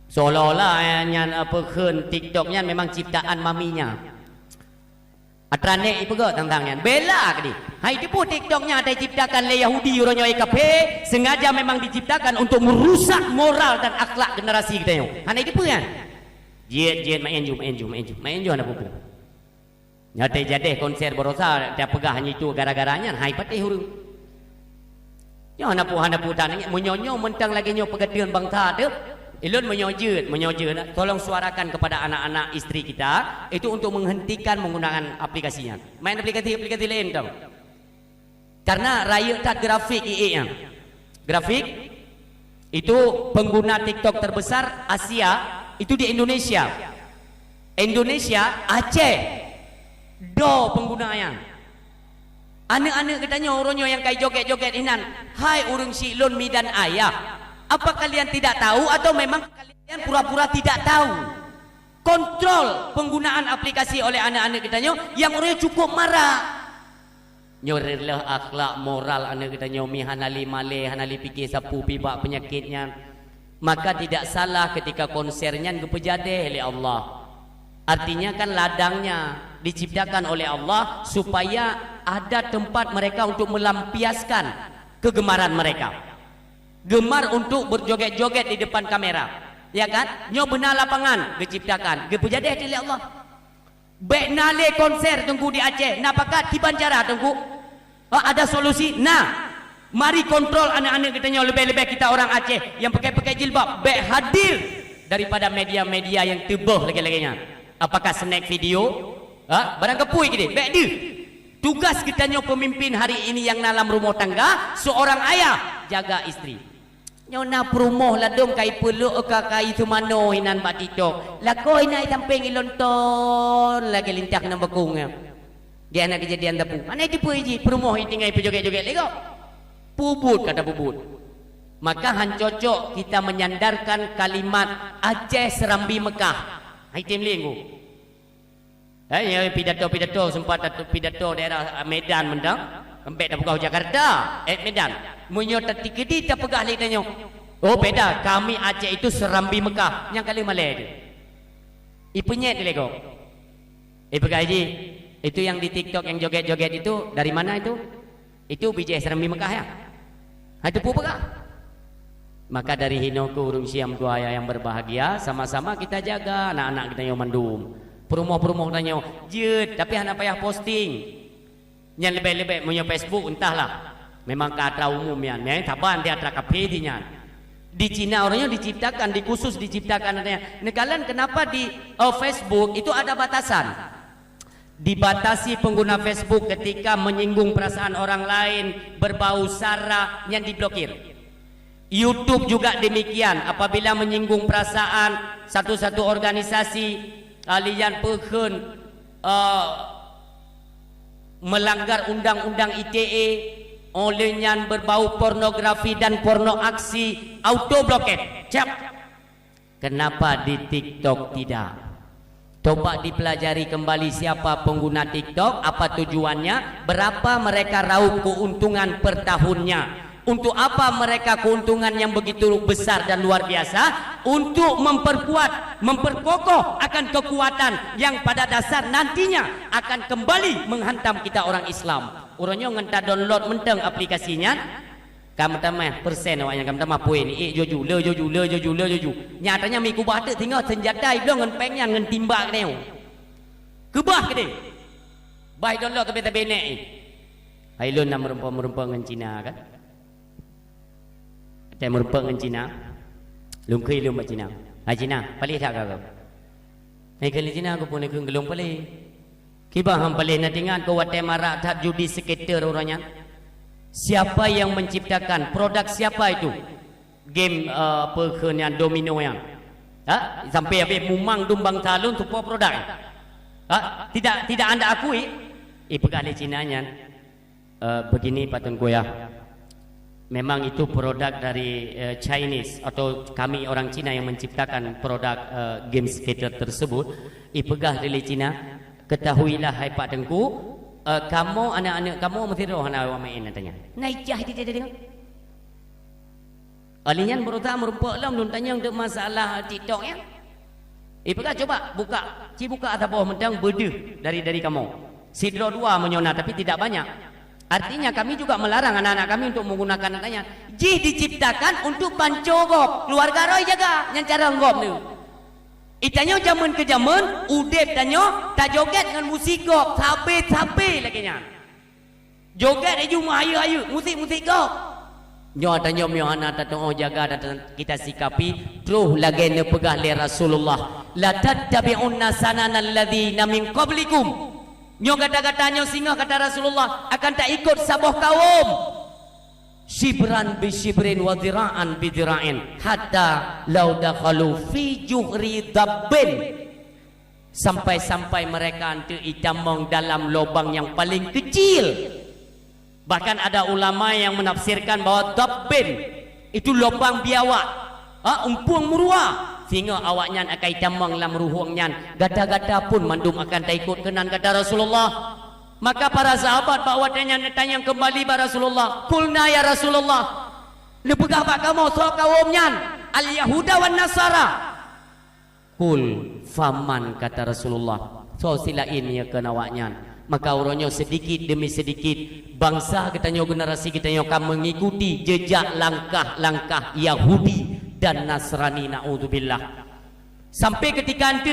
Seolah-olah yang apa kan TikToknya memang ciptaan maminya. Atrane ibu ke tentangnya bela ke di. Hai tipu TikToknya ada diciptakan oleh Yahudi orangnya IKP sengaja memang diciptakan untuk merusak moral dan akhlak generasi kita yo. Hanya tipu kan? Jet main ju anak pupu. Nyata jadi konser berosa dia pegah hanya itu gara-garanya hai patih hurung. Yo anak pu tanang menyonyo mentang lagi nyo pegadian bangsa tu. Ilun menyojut, tolong suarakan kepada anak-anak istri kita itu untuk menghentikan menggunakan aplikasinya. Main aplikasi lain tau. Karena raya tak grafik nya. Grafik itu pengguna TikTok terbesar Asia itu di Indonesia. Indonesia Aceh do penggunanya. Anak-anak katanya orangnya yang kayak joget-joget inan. Hai urung si Ilun mi dan ayah. Apa kalian tidak tahu atau memang kalian pura-pura tidak tahu? Kontrol penggunaan aplikasi oleh anak-anak kita yang orangnya cukup marah. Nyorlah akhlak moral anak kita mi hanali male hanali pikir sapu pibak penyakitnya. Maka tidak salah ketika konsernya ngepejade oleh Allah. Artinya kan ladangnya diciptakan oleh Allah supaya ada tempat mereka untuk melampiaskan kegemaran mereka. Gemar untuk berjoget-joget di depan kamera, ya kan? Nyo benar lapangan diciptakan, gepejade oleh Allah. Baik nale konser tunggu di Aceh, napakat di Banjara tunggu. Ada solusi. Nah, mari kontrol anak-anak kita nyo lebih-lebih kita orang Aceh yang pakai jilbab, baik hadir daripada media-media yang tebah lagi-laginya. Apakah snack video? Barang kepui gini, baik dia. Tugas kita nyo pemimpin hari ini yang dalam rumah tangga, seorang ayah jaga istri. Nyona perumoh lah dong kai peluk kai tu mano hinan pak TikTok. Lako hina tamping ilonton lagi lintak nang bekung. Dia anak kejadian tapu. Mana itu puji perumoh tinggal joget-joget lego. Pubut kata pubut. Maka han cocok kita menyandarkan kalimat Aceh Serambi Mekah. Hai tim linggu. Ya pidato sempat pidato daerah Medan mendang. Sampai dah pegawai Jakarta, Medan. Munyo tatikedi tak pegah lagi tanya. Oh beda, kami Aceh itu Serambi Mekah. Yang kali Malay itu. Ipunyet lego. Pegah haji. Itu yang di TikTok yang joget-joget itu dari mana itu? Itu BJ Serambi Mekah ya. Itu pu pegah. Maka dari hino ke urung siam tu ayah yang berbahagia, sama-sama kita jaga anak-anak kita yang mandum. Perumoh-perumoh tanya, "Jut, tapi anak payah posting." Yang lebih-lebih punya Facebook entahlah. Memang kata umum ya. Taban dia atrak kapedinya. Di Cina orangnya diciptakan, di khusus diciptakan adanya. Kalian kenapa di Facebook itu ada batasan? Dibatasi pengguna Facebook ketika menyinggung perasaan orang lain, berbau sara yang diblokir. YouTube juga demikian. Apabila menyinggung perasaan satu-satu organisasi, kalian pekun melanggar undang-undang ITE olehnya berbau pornografi dan porno aksi auto blocket. Cep. Kenapa di TikTok tidak? Coba dipelajari kembali siapa pengguna TikTok, apa tujuannya, berapa mereka raup keuntungan per tahunnya. Untuk apa mereka keuntungan yang begitu besar dan luar biasa? Untuk memperkuat, memperkokoh akan kekuatan yang pada dasar nantinya akan kembali menghantam kita orang Islam. Orangnya ngenta download menteng aplikasinya. Kamu tamah persen awaknya kamu tamah poin. Joju. Nyatanya mi kubah tu tinggal senjata belum ngan pengnya ngan timbak neu. Kebah ke dia. Baik download tapi nek. Ailun nak merempa ngan Cina kan? Saya merupakan dengan Cina. Lungkui lum Cina. Cina, paling tak kau. Kali Cina aku pun nak gelung paling. Kibah ham paling nak tinggal kau wate marak tak judi skater orangnya. Siapa yang menciptakan produk siapa itu? Game perkhidmatan domino yang. Sampai habis mumang dumbang talun tu produk. Tidak anda akui. Pegawai Cinanya. Begini patun goyah. Memang itu produk dari Chinese atau kami orang Cina yang menciptakan produk game skater tersebut. Ipegah dari Cina. Ketahuilah hai Pak Tengku, kamu anak-anak kamu mesti roh nak awak main katanya. Naik jah dia tengok. Alian berusaha merumpuk lah belum tanya untuk masalah TikTok ya. Pergi coba buka atas bawah mentang beda dari kamu. Sidro dua menyona tapi tidak banyak. Artinya kami juga melarang anak-anak kami untuk menggunakan katanya. Jih diciptakan untuk pancogop. Keluarga roy jaga yang cara ngop tu. Itanya zaman ke zaman udep tanya tak joget dengan musik gop, sape lagi nya. Joget aja ayu musik gop. Nyo tanya mio anak tatong jaga dan kita sikapi terus lagi ne pegah le Rasulullah la tattabi'unna sanana alladhina min qablikum. Nyo kata-katanya singa kata Rasulullah akan tak ikut sabah kaum shibran bi shibrin wa dhira'an bi dhira'in hatta law dakhalu fi juhri dabbin, sampai mereka nanti itamong dalam lubang yang paling kecil. Bahkan ada ulama yang menafsirkan bahwa dabbin itu lubang biawak, umpung murua, sehingga awaknya akan itamong dalam ruhungnya, gada-gada pun mandum akan tak ikut kenan kata Rasulullah. Maka para sahabat bawa tanya kembali pada Rasulullah, kulna ya Rasulullah, lepegah pak kamu so kaumnya al Yahuda wan Nasara. Kul faman kata Rasulullah, so silain ya kenawaknya. Maka orangnya sedikit demi sedikit bangsa katanya generasi kita yang akan mengikuti jejak langkah-langkah Yahudi dan Nasrani, naudzubillah. Sampai ketika nanti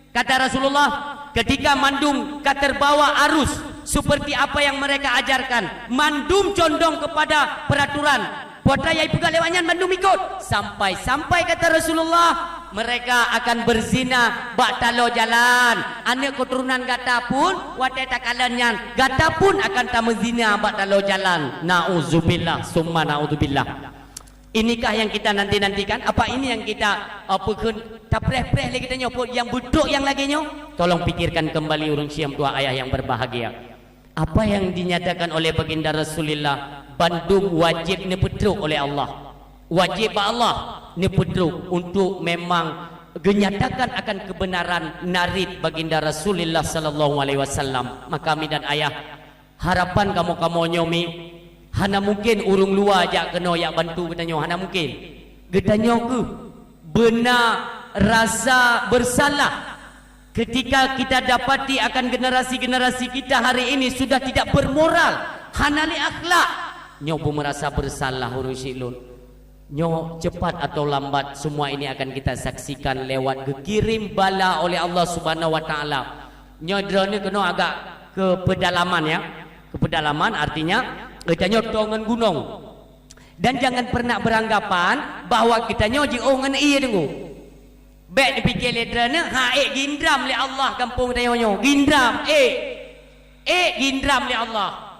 kata Rasulullah, ketika mandum terbawa arus seperti apa yang mereka ajarkan, mandum condong kepada peraturan Potra yai pegang lewatnya mandum ikut sampai kata Rasulullah mereka akan berzina bak talo jalan. Anak keturunan gata pun watai takalannya gata pun akan tamzina bak talo jalan. Nauzubillah summa nauzubillah. Inikah yang kita nantikan? Apa ini yang kita tapreh-preh lagi kita nyopot yang buduk yang lagi nyo? Tolong pikirkan kembali urang siam tua ayah yang berbahagia. Apa yang dinyatakan oleh baginda Rasulullah, bandung wajib nepedruk oleh Allah, wajib Allah nepedruk untuk memang menyatakan akan kebenaran narid baginda Rasulullah sallallahu alaihi wasallam. Maka kami dan ayah harapan kamu nyomi hana mungkin urung luar jak kena yak bantu bertanya, hana mungkin bertanya ke benar rasa bersalah ketika kita dapati akan generasi-generasi kita hari ini sudah tidak bermoral, hanali akhlak. Nyo pun merasa bersalah urung silun. Nyo cepat atau lambat semua ini akan kita saksikan lewat kekirim bala oleh Allah Subhanahu wa taala. Nyo drone kena agak ke pedalaman ya. Ke pedalaman artinya kita nyo tongan gunung. Dan jangan pernah beranggapan bahwa kita nyo jiongan iya dengu. Baik dipikir ledrana gindram li Allah kampung tayonyo gindram gindram li Allah.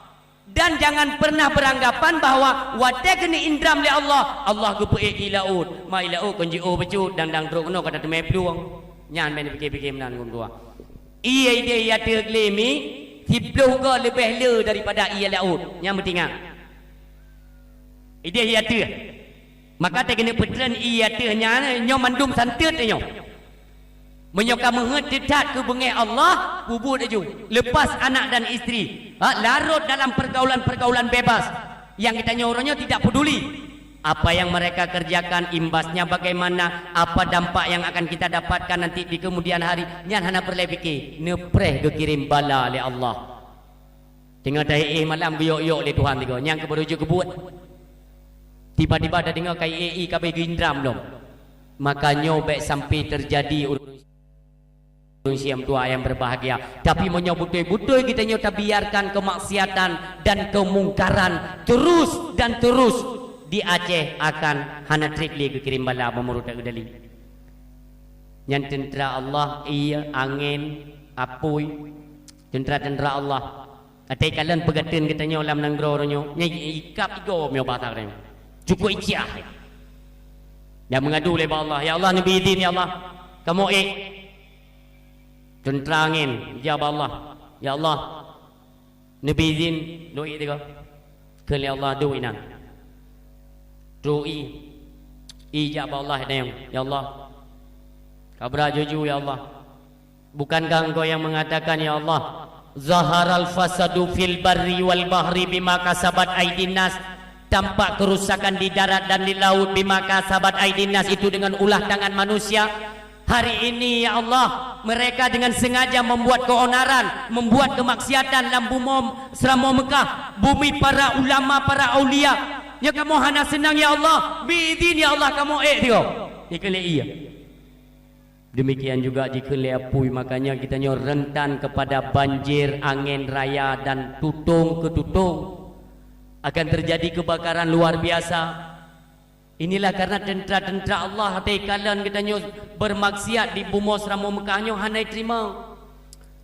Dan jangan pernah beranggapan bahwa wadah kena indram li Allah ke pe ilaud mai ilaud konji becut dan drok no kata temai peluang nyan main fikir-fikir menan kum tua iya ide ya terglemi hiblu go lebih le daripada iya laud yang bertinga ide ya tu. Maka tak kena petran iya tehnya nyo mandum santet nyo. Menyoka menget dekat ke bengai Allah bubur aju. Lepas anak dan isteri, larut dalam pergaulan bebas yang kita nyorongnya tidak peduli apa yang mereka kerjakan, imbasnya bagaimana, apa dampak yang akan kita dapatkan nanti di kemudian hari. Nyan hana perlu fikir, nepreh kekirim bala oleh Allah. Tengok dah malam geyok-yok le Tuhan tiga. Nyang keberujuk kebut. Tiba-tiba ada dengar KIAI kabeh gindram belum. Makanya baik sampai terjadi urung siam tua yang berbahagia. Tapi menyo betul-betul kita nyo biarkan kemaksiatan dan kemungkaran terus di Aceh akan hana trikli kekirim bala memurut kedali. Yang tentera Allah iya angin apui tentera Allah. Atai kalian pegatin kita nyo lam nanggro nyo. Nyai ikap igo myo batak nyo. Cukup ikhtiar yang mengadu lebar Allah, ya Allah nabi izin ya Allah kamu tenterangin jawab Allah ya Allah nabi izin doi tiga ke ya Allah doi nan doi ijab Allah ya Allah kabra juju ya Allah. Bukankah engkau yang mengatakan ya Allah zaharal fasadu fil barri wal bahri bima kasabat aydin nas. tampak kerusakan di darat dan di laut bima kasabat aydin nas, itu dengan ulah tangan manusia. Hari ini ya Allah, mereka dengan sengaja membuat keonaran, membuat kemaksiatan dalam bumi selama Mekah, bumi para ulama, para aulia. Ya kamu hana senang ya Allah, biidin ya Allah kamu dia. Dikele iya. Demikian juga jika leapui, makanya kita rentan kepada banjir, angin raya dan tutung ke tutung. Akan terjadi kebakaran luar biasa. Inilah karena tentera-tentera Allah hati kalian kita bermaksiat di bumi seramo Mekahnya hanai terima.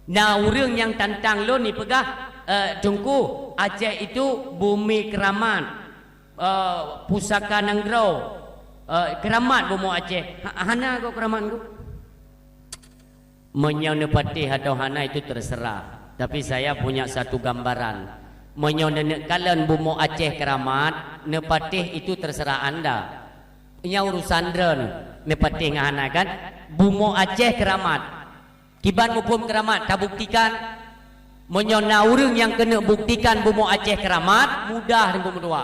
Nah, orang yang tantang lo ni pegah Tungku Aceh itu bumi keramat, pusaka Nanggro, keramat bumi Aceh. Hana kau keramat kau? Menyonepati atau hana itu terserah. Tapi saya punya satu gambaran. Menyonek kalian bumi Aceh keramat, nepatih itu terserah anda. Ini urusan dren, nepatih ngahana kan? Bumi Aceh keramat, kiban maupun keramat, tak buktikan. Menyona orang yang kena buktikan bumi Aceh keramat, mudah dengan berdua.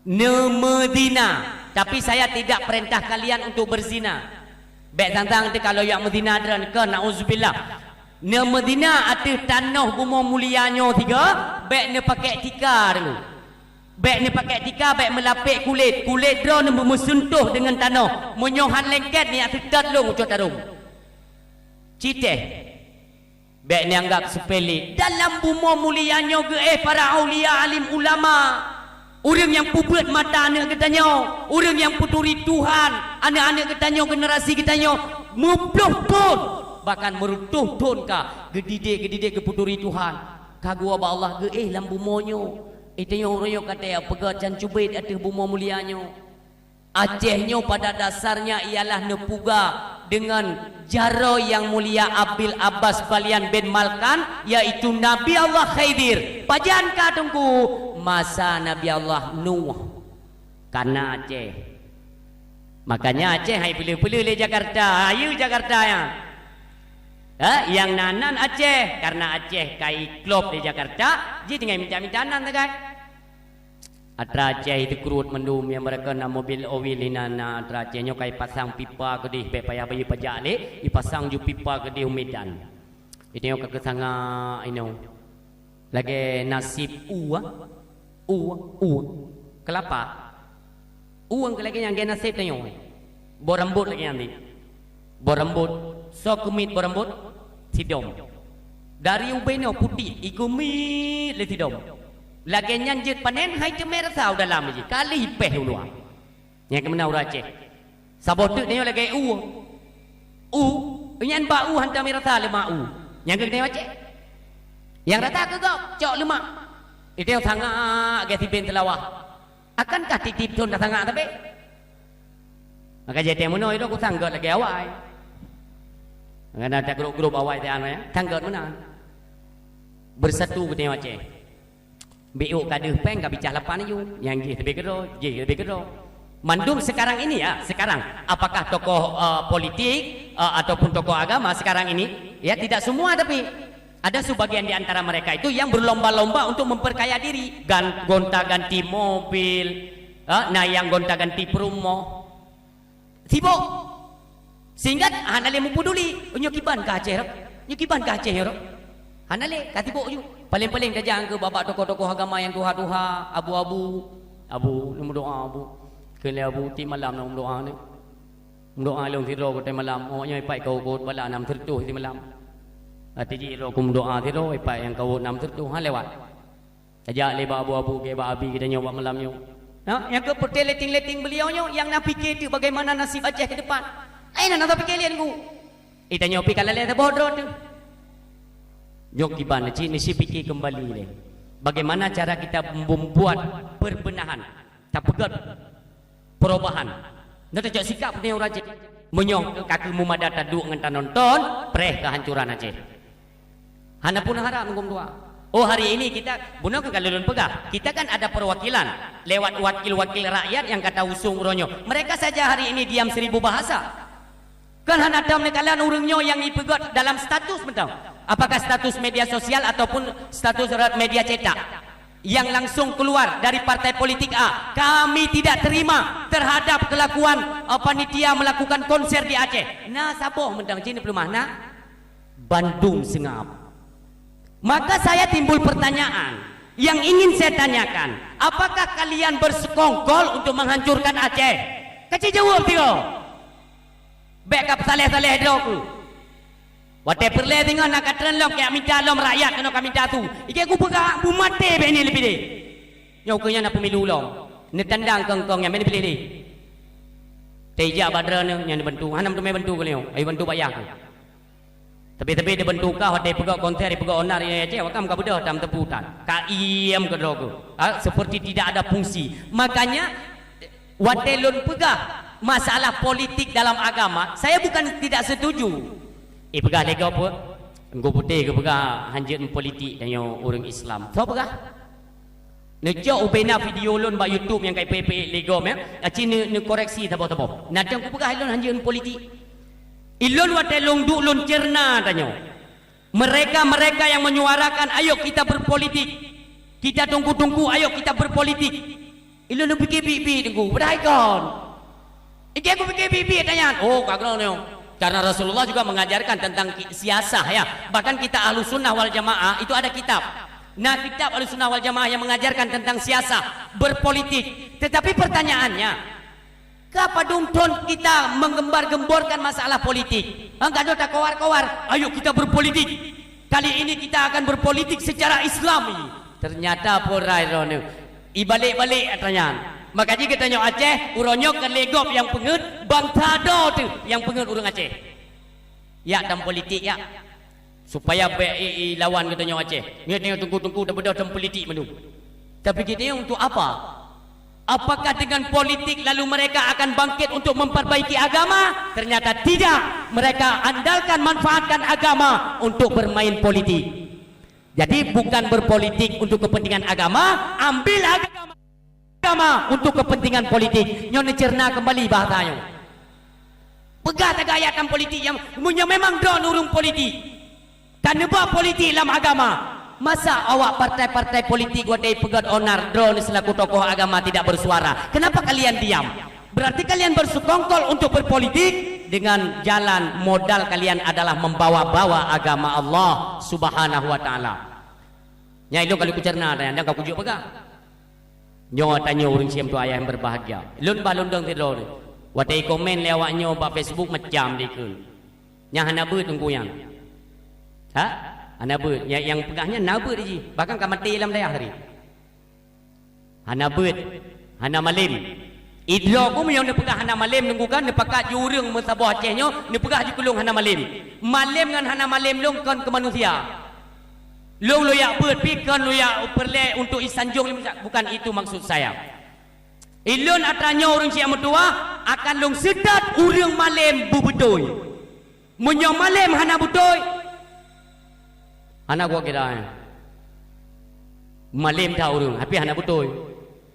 Medina, tapi saya tidak perintah kalian untuk berzina. Baik tantang tu kalau yang Medina dren ke nauzubillah. Ne Medina ada tanah bumi mulianya tiga, baik ne pakai tikar dulu. Baik ne pakai tikar, baik melapik kulit. Kulit drone mesentuh dengan tanah. Menyohan lengket ni atu tatlung ucap tarum. Citeh. Baik ni anggap sepele. Dalam bumi mulianya ke para aulia alim ulama. Orang yang puput mata anak katanya, orang yang puturi Tuhan, anak-anak katanya, generasi katanya, mupluh pun bahkan merutuh tun ka gedidik keputuri Tuhan kagua ba Allah ge lam bumonyo itenyo royo kata pega can cubit ateh bumo mulianyo. Acehnya pada dasarnya ialah nepuga dengan jaro yang mulia Abil Abbas Balian bin Malkan, yaitu Nabi Allah Khidir. Pajan ka tunggu masa Nabi Allah Nuh karena Aceh. Makanya Aceh hai pilih-pilih le Jakarta, ayo Jakarta ya. Yang nanan Aceh karena Aceh kai klub di Jakarta, jadi tinggal minta-minta nan tak? Atra Aceh itu kerut mendum yang mereka nak mobil oil nana atra Acehnya kai pasang pipa ke di payah bayi pajak le, dipasang ju pipa ke di Medan. Itu yang kesanga ino. Lagi nasib kelapa. Uang lagi yang gen nasib tanya. Borambut lagi nanti. Borambut, so kumit borambut, tidom. Dari ubeno putih, ikumit le tidom. Lagi nyanjit panen, hai cemer sao dalam aja. Kali peh dulu. Yang kemana orang Aceh. Sabotuk ni lagi nyan ba hantar merasa lima Yang kena Aceh. Yang rata ke kau, cok lima. Itu yang sangat agak tibin telawah. Akankah titip tun dah sangat tapi? Maka jadi mana itu aku sanggut lagi awal. Karena ada grup-grup awal itu ya, sanggut mana? Bersatu ke tengok Aceh. BO kaduh peng gak bicara lapan itu, yang lebih kero. Mandum sekarang ini ya, sekarang apakah tokoh politik ataupun tokoh agama sekarang ini ya tidak semua, tapi ada sebagian di antara mereka itu yang berlomba-lomba untuk memperkaya diri, gonta-ganti mobil, yang gonta-ganti perumoh. Sibuk sehingga hanale mempeduli nyokiban ka Aceh nyokiban ka Aceh ro hanale katibuk ju paling-paling kajang ke babak tokoh-tokoh agama yang tuha-tuha abu-abu nombor doa abu kele abu ti malam nombor doa ni doa long tiro ko malam ohnya ipai kau ko bala nam tertuh ti malam ati ji ro kum doa tiro ipai yang kau nam tertuh ha lewat ajak le abu-abu ke ba abi kita nyoba malam nyo. Nah, yang ke leting-leting beliaunya yang nak fikir tu bagaimana nasib Aceh ke depan. Aina nak fikir lian ku. Ita nyopi kalau lihat bodoh tu. Jok kiban ni si fikir kembali le. Bagaimana cara kita membuat perbenahan, tak pegat perubahan. Nak tak sikap ni orang Aceh. Menyong kaki mumada taduk dengan nonton, preh kehancuran Aceh. Hana pun harap ngom dua. Oh hari ini kita bunuh ke kalulun pegah. Kita kan ada perwakilan lewat wakil-wakil rakyat yang kata usung ronyo. Mereka saja hari ini diam 1000 bahasa. Kan hana dam kalian urungnya yang ipegot dalam status betul. Apakah status media sosial ataupun status media cetak? yang langsung keluar dari partai politik A, kami tidak terima terhadap kelakuan panitia melakukan konser di Aceh. Nah, saboh mendang Cina pelumah nah Bandung sengap. Maka saya timbul pertanyaan yang ingin saya tanyakan, apakah kalian bersekongkol untuk menghancurkan Aceh? Kecil jawab tio. Backup saleh-saleh doku. Wate perle tengok nak katren lom kayak minta lom rakyat kena kami minta tu. Ike aku pegang bu mate be ni lebih deh. Nyau kenya nak pemilu lom. Ni tandang kong-kong yang mana pilih ni. Teja badra ni yang dibantu. Hanam tu mai bantu ke leo. Ai bantu bayar ke. Tapi dia bantu kau wate pegak konser di pegak onar ni Aceh wakam ka bedah tam teputan. Ka iem ke doku. Seperti tidak ada fungsi. Makanya wate lon pegah masalah politik dalam agama, saya bukan tidak setuju. Pegah lego apa? Engkau putih ke pegah hanjit politik dan yang orang Islam. Tahu pegah? Nejau ubena video lon ba YouTube yang kai PP lego me. Aci ne koreksi tabo-tabo. Nadang ku pegah lon hanjit politik. Ilon wate long du lon cerna tanyo. Mereka yang menyuarakan ayo kita berpolitik. Kita tunggu-tunggu ayo kita berpolitik. Ilon pikir pipi tunggu. Bedai kon. Iki aku pikir pipi tanya. Oh, kagak neo. Karena Rasulullah juga mengajarkan tentang siasah ya. Bahkan kita Ahlus Sunnah wal Jamaah itu ada kitab. Nah, kitab Ahlus Sunnah wal Jamaah yang mengajarkan tentang siasah, berpolitik. Tetapi pertanyaannya, kapan dong kita menggembar-gemborkan masalah politik? Enggak ada kawar-kawar. Ayo kita berpolitik. Kali ini kita akan berpolitik secara Islami. Ternyata porai rono. Ibalik-balik pertanyaan. Maka jika tanya Aceh, uronyok ke legop yang pengen, Bang Tado tu yang pengen urang Aceh. Ya dalam politik ya. Supaya BEI lawan katanya Aceh. Ni tunggu-tunggu dah bedah dalam politik menu. Tapi kita untuk apa? Apakah dengan politik lalu mereka akan bangkit untuk memperbaiki agama? Ternyata tidak. Mereka andalkan manfaatkan agama untuk bermain politik. Jadi bukan berpolitik untuk kepentingan agama, ambil agama untuk kepentingan politik. Nyon cerna kembali bahasanya. Pegah tagayatan politik yang memang drone urung politik. Kan nebak politik dalam agama. Masa awak partai-partai politik wadai pegat onar drone selaku tokoh agama tidak bersuara? Kenapa kalian diam? Berarti kalian bersekongkol untuk berpolitik dengan jalan modal kalian adalah membawa-bawa agama Allah Subhanahu wa taala. Nya itu kalau ku cerna dan kau kujuk pegah. Nyo tanya orang siam tu ayah yang berbahagia. Lun balon dong tidur. Watai komen lewatnya ba Facebook macam dikun. Yang hana beut tunggu yang. Ha? Hana beut. Yang pegahnya nabeut ji. Bahkan ka mati dalam dayah hari. Hana beut. Hana malim. Idlo ku yang ne pegah hana malim nunggu kan ne pakat jurung mesabah Acehnya, ne pegah ji kulung hana malim. Malim dengan hana malim long kon ke manusia. Long loyak beut pikon loyak perle untuk isanjung bukan itu maksud saya. Ilun atanya orang siap mertua akan long sedat urang malam bubetoy. Munyo malam hana butoy. Hana gua kira. Malam dah urang, tapi hana butoy.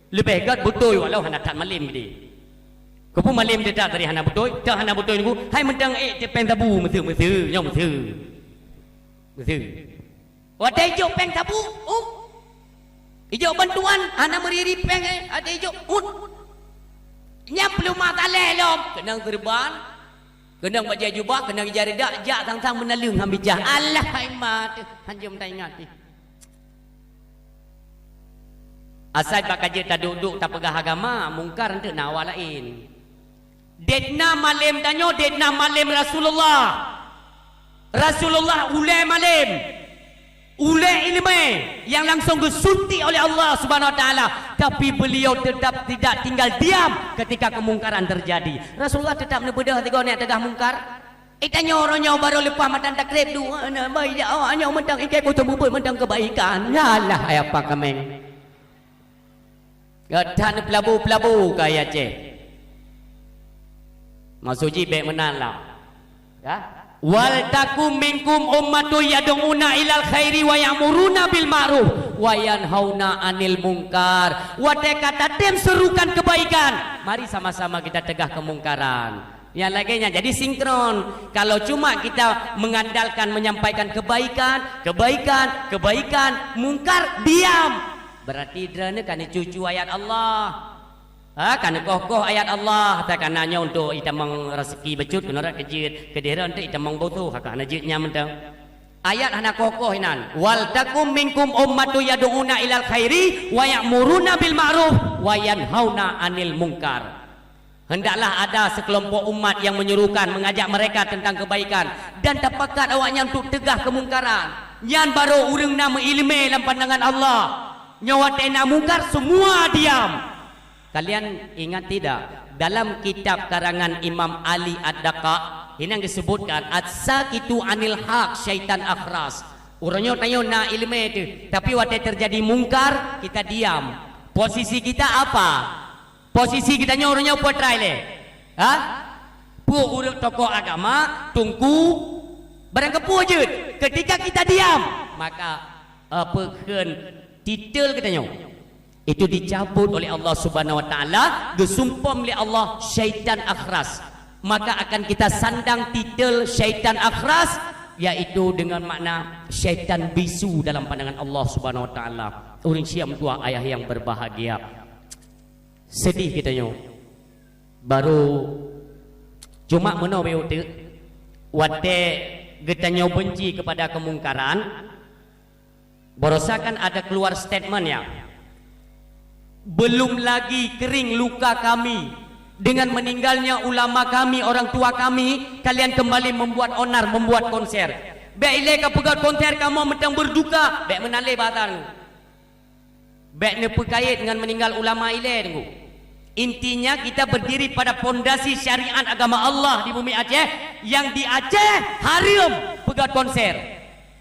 Lebih gat butoy walau hana tak malam gede. Kau malam dia tak dari hana butoy, tak hana butoy nunggu. Hai mendang pen tabu meseu nyom meseu. Wadah hijau peng tabu, hijau bantuan, anak meriri peng ada hijau, nyam belum mataleh lom, kenang terban, kenang baju jubah, kenang jari dak, jak tang-tang menalung hambijah, Allah haimat, hanjum tak ingat. Asal pak kaji tak duduk tak pegah agama, mungkar ente nawa lain. Dedna malam tanyo, dedna malam Rasulullah ulai malam. Ulai ilmu yang langsung disuntik oleh Allah Subhanahu wa taala, tapi beliau tetap tidak tinggal diam ketika kemungkaran terjadi. Rasulullah tetap nebedah tiga nak tegah mungkar. Tanya orangnya baru lepas matan takrib tu, ana baik awaknya mentang ikai ko tembubut mentang kebaikan. Yalah apa kameng. Gadan pelabu-pelabu kaya Aceh. Masuji baik menala. Ya? Wal takum minkum ummatu yad'una ilal khairi wa ya'muruna bil ma'ruf wa yanhauna 'anil munkar. Wadai kata dem serukan kebaikan. Mari sama-sama kita tegah kemungkaran. Yang lainnya jadi sinkron. Kalau cuma kita mengandalkan menyampaikan kebaikan, mungkar diam. berarti drone kan cucu ayat Allah. Kan kokoh ayat Allah tak kananya untuk itamang rezeki becut kenara kejit kediran tu itamang butuh kana jitnya mentang ayat hana kokoh inan wal takum minkum ummatu yad'una ilal khairi wa ya'muruna bil ma'ruf wa yanhauna 'anil munkar. Hendaklah ada sekelompok umat yang menyerukan mengajak mereka tentang kebaikan dan tepakat awaknya untuk tegah kemungkaran. Yan baru urang nama ilmu dalam pandangan Allah. Nyawa tena mungkar semua diam. Kalian ingat tidak dalam kitab karangan Imam Ali Ad-Daqa ini yang disebutkan at-sakitu anil haq syaitan akhras. Orangnya tanya na ilmu itu tapi waktu terjadi mungkar kita diam. Posisi kita apa? Posisi kita nya orangnya apa try le? Urang tokoh agama tunggu barang kepujud. Ketika kita diam maka apa kan titel kita nya itu dicabut oleh Allah Subhanahu wa taala, disumpam oleh Allah syaitan akhras. Maka akan kita sandang titel syaitan akhras yaitu dengan makna syaitan bisu dalam pandangan Allah Subhanahu wa taala. Urang siam tua ayah yang berbahagia. Sedih kita nyo. Baru cuma meno beu tu wate getanyo benci kepada kemungkaran. Borosakan ada keluar statement ya. Belum lagi kering luka kami dengan meninggalnya ulama kami, orang tua kami, kalian kembali membuat onar, membuat konser. Baik ile ka pegat konser kamu mentang berduka, baik menale batang. Baik ne perkait dengan meninggal ulama ile tunggu. Intinya kita berdiri pada pondasi syariat agama Allah di bumi Aceh, yang di Aceh haram pegat konser.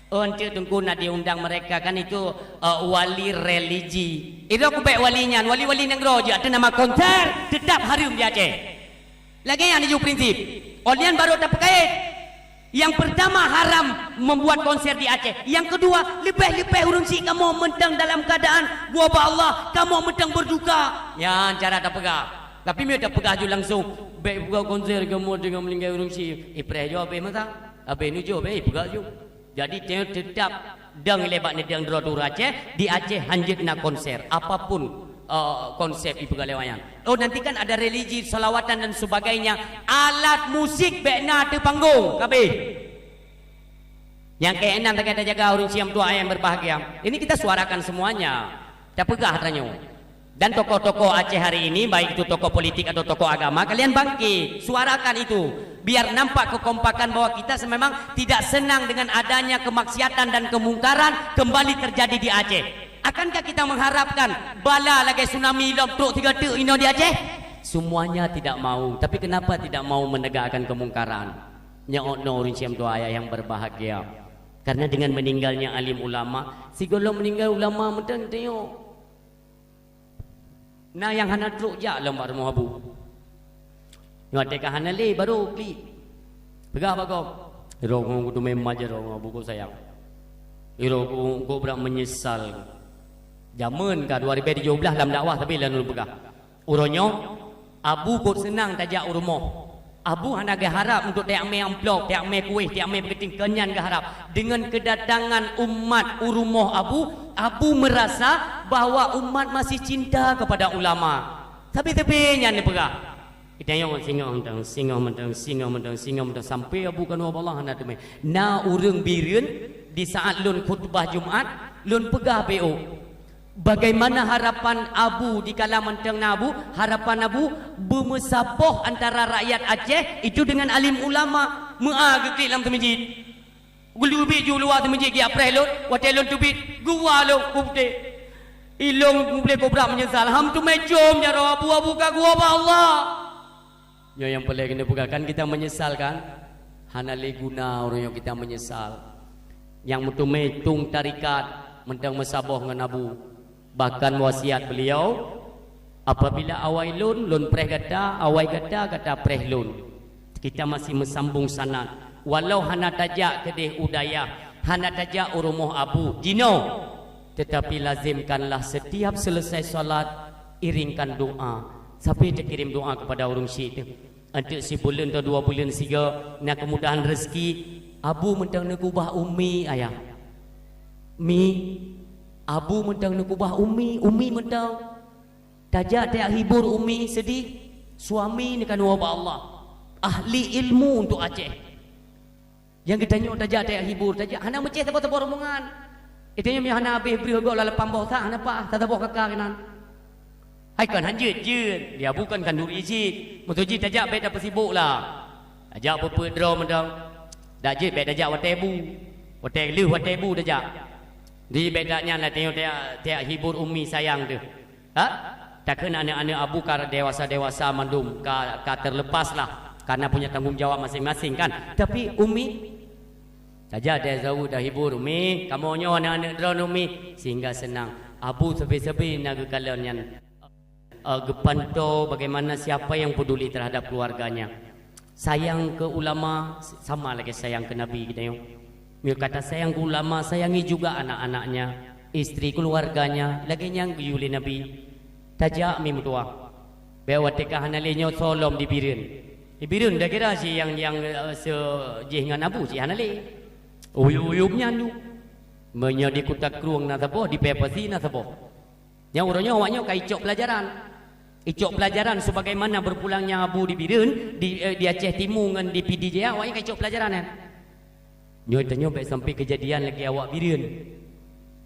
Untuk tunggu nak diundang mereka kan itu wali religi. Itu aku baik walinya, wali-wali yang roja ada nama konser tetap haram di Aceh. Lagi yang itu prinsip. Olian baru tak terkait. Yang pertama haram membuat konser di Aceh. Yang kedua lebih-lebih urung si kamu mentang dalam keadaan gua Allah, kamu mentang berduka. Ya cara tak pegah. Tapi dia tak pegah je langsung. Baik buka konser kamu dengan meninggal urung si. Ipreh jo abe masa. Abe nu jo baik pegah jo. Jadi tetap dang lebat ni dang dro Aceh di Aceh hanjit nak konser apapun konsep ibu galewayan. Oh nanti kan ada religi salawatan dan sebagainya, alat musik bekna te panggung kabeh. Yang keenam tak kita jaga urang siam tua yang berbahagia. Ini kita suarakan semuanya. Tak pegah tanya. Dan tokoh-tokoh Aceh hari ini baik itu tokoh politik atau tokoh agama, kalian bangkit, suarakan itu. Biar nampak kekompakan bahwa kita memang tidak senang dengan adanya kemaksiatan dan kemungkaran kembali terjadi di Aceh. Akankah kita mengharapkan bala lagi tsunami lombok 3 tuk ini di Aceh? Semuanya tidak mau. Tapi kenapa tidak mau menegakkan kemungkaran? Nyokno rinciam doa ayah yang berbahagia. Karena dengan meninggalnya alim ulama, si golong meninggal ulama mentang tengok. Nah yang hana truk jak lembak rumah abu. Nyotek hana le baru klik. Pegah bagau. Iro ku tu memang je ro abu ku sayang. Iro ku berak menyesal. Zaman ka 2017 dalam dakwah tapi lalu pegah. Uronyo abu ku senang tajak rumah. Abu hana ge harap untuk tiak me amplop, tiak me kuih, tiak me beketing kenyan ge harap. Dengan kedatangan umat urumah Abu merasa bahawa umat masih cinta kepada ulama. Tapi nya ni pegah. Kita yang singa sampai Abu kan Allah hana temai. Na urang bireun di saat lun khutbah Jumaat, lun pegah BO. Bagaimana harapan Abu di kala mentang Abu, harapan Abu bermusabah antara rakyat Aceh itu dengan alim ulama. Maa geklik dalam masjid. Gulubi ju luar masjid ki apreh lot, watel tu bit gua lo kubte. Ilong boleh kobra menyesal. Ham tu mejom ya Abu ka gua ba Allah. Ya yang paling kena pegakan kita menyesalkan. Hana le guna orang yang kita menyesal. Yang mutu metung tarikat mentang mesabah dengan Abu. Bahkan wasiat beliau apabila awai lun preh kata, awai kata preh lun. Kita masih mesambung sanad. Walau hana tajak kedih udayah, hana tajak urumuh Abu Dino, tetapi lazimkanlah setiap selesai solat iringkan doa. Sampai dia kirim doa kepada orang syekh tu. Untuk si bulan atau 2 bulan 3 nak kemudahan rezeki. Abu mentang nak ubah umi ayah. Mi Abu mentang nak ubah Umi mentang tajak tak hibur Umi sedih. Suami ni kan wabak Allah, ahli ilmu untuk Aceh. Yang kita tanya tajak tak hibur tajak hana meceh tapa-tapa rombongan. Itanya mi hana habis beri harga la lepan bawah tak hana apa tak bawah kakak kanan. Hai kan hanjut je. Dia bukan kan duri isi. Mutuji tajak baik dapat sibuk lah. Tajak apa draw mentang. Dak je baik tajak watebu. Watelu watebu tajak. Di bedanya lah tengok dia hibur Umi sayang tu. Ha? Takkan anak-anak Abu kar dewasa-dewasa mandum ka terlepas lah karena punya tanggungjawab masing-masing kan. Tapi Umi saja dia tahu dah hibur Umi, kamu nyo anak-anak drone Umi sehingga senang. Abu sebi-sebi nak kalian gepanto bagaimana siapa yang peduli terhadap keluarganya. Sayang ke ulama sama lagi sayang ke Nabi kita yo. Dia kata sayang ke ulama, sayangi juga anak-anaknya, istri keluarganya, lagi yang yuli Nabi. Tajak mi mutua. Bawa tekah hanalinyo solom di Birun. Di Birun dah kira si yang sejih dengan Abu si hanali. Uyub-uyubnya tu. Menyadi kutak kruang na sabo di pepasi na sabo. Yang urangnya awaknya ka icok pelajaran. Icok pelajaran sebagaimana berpulangnya Abu di Birun di Aceh Timur dengan di PDJ awaknya ka icok pelajaran kan. Nyo baik sampai kejadian lagi awak Birun.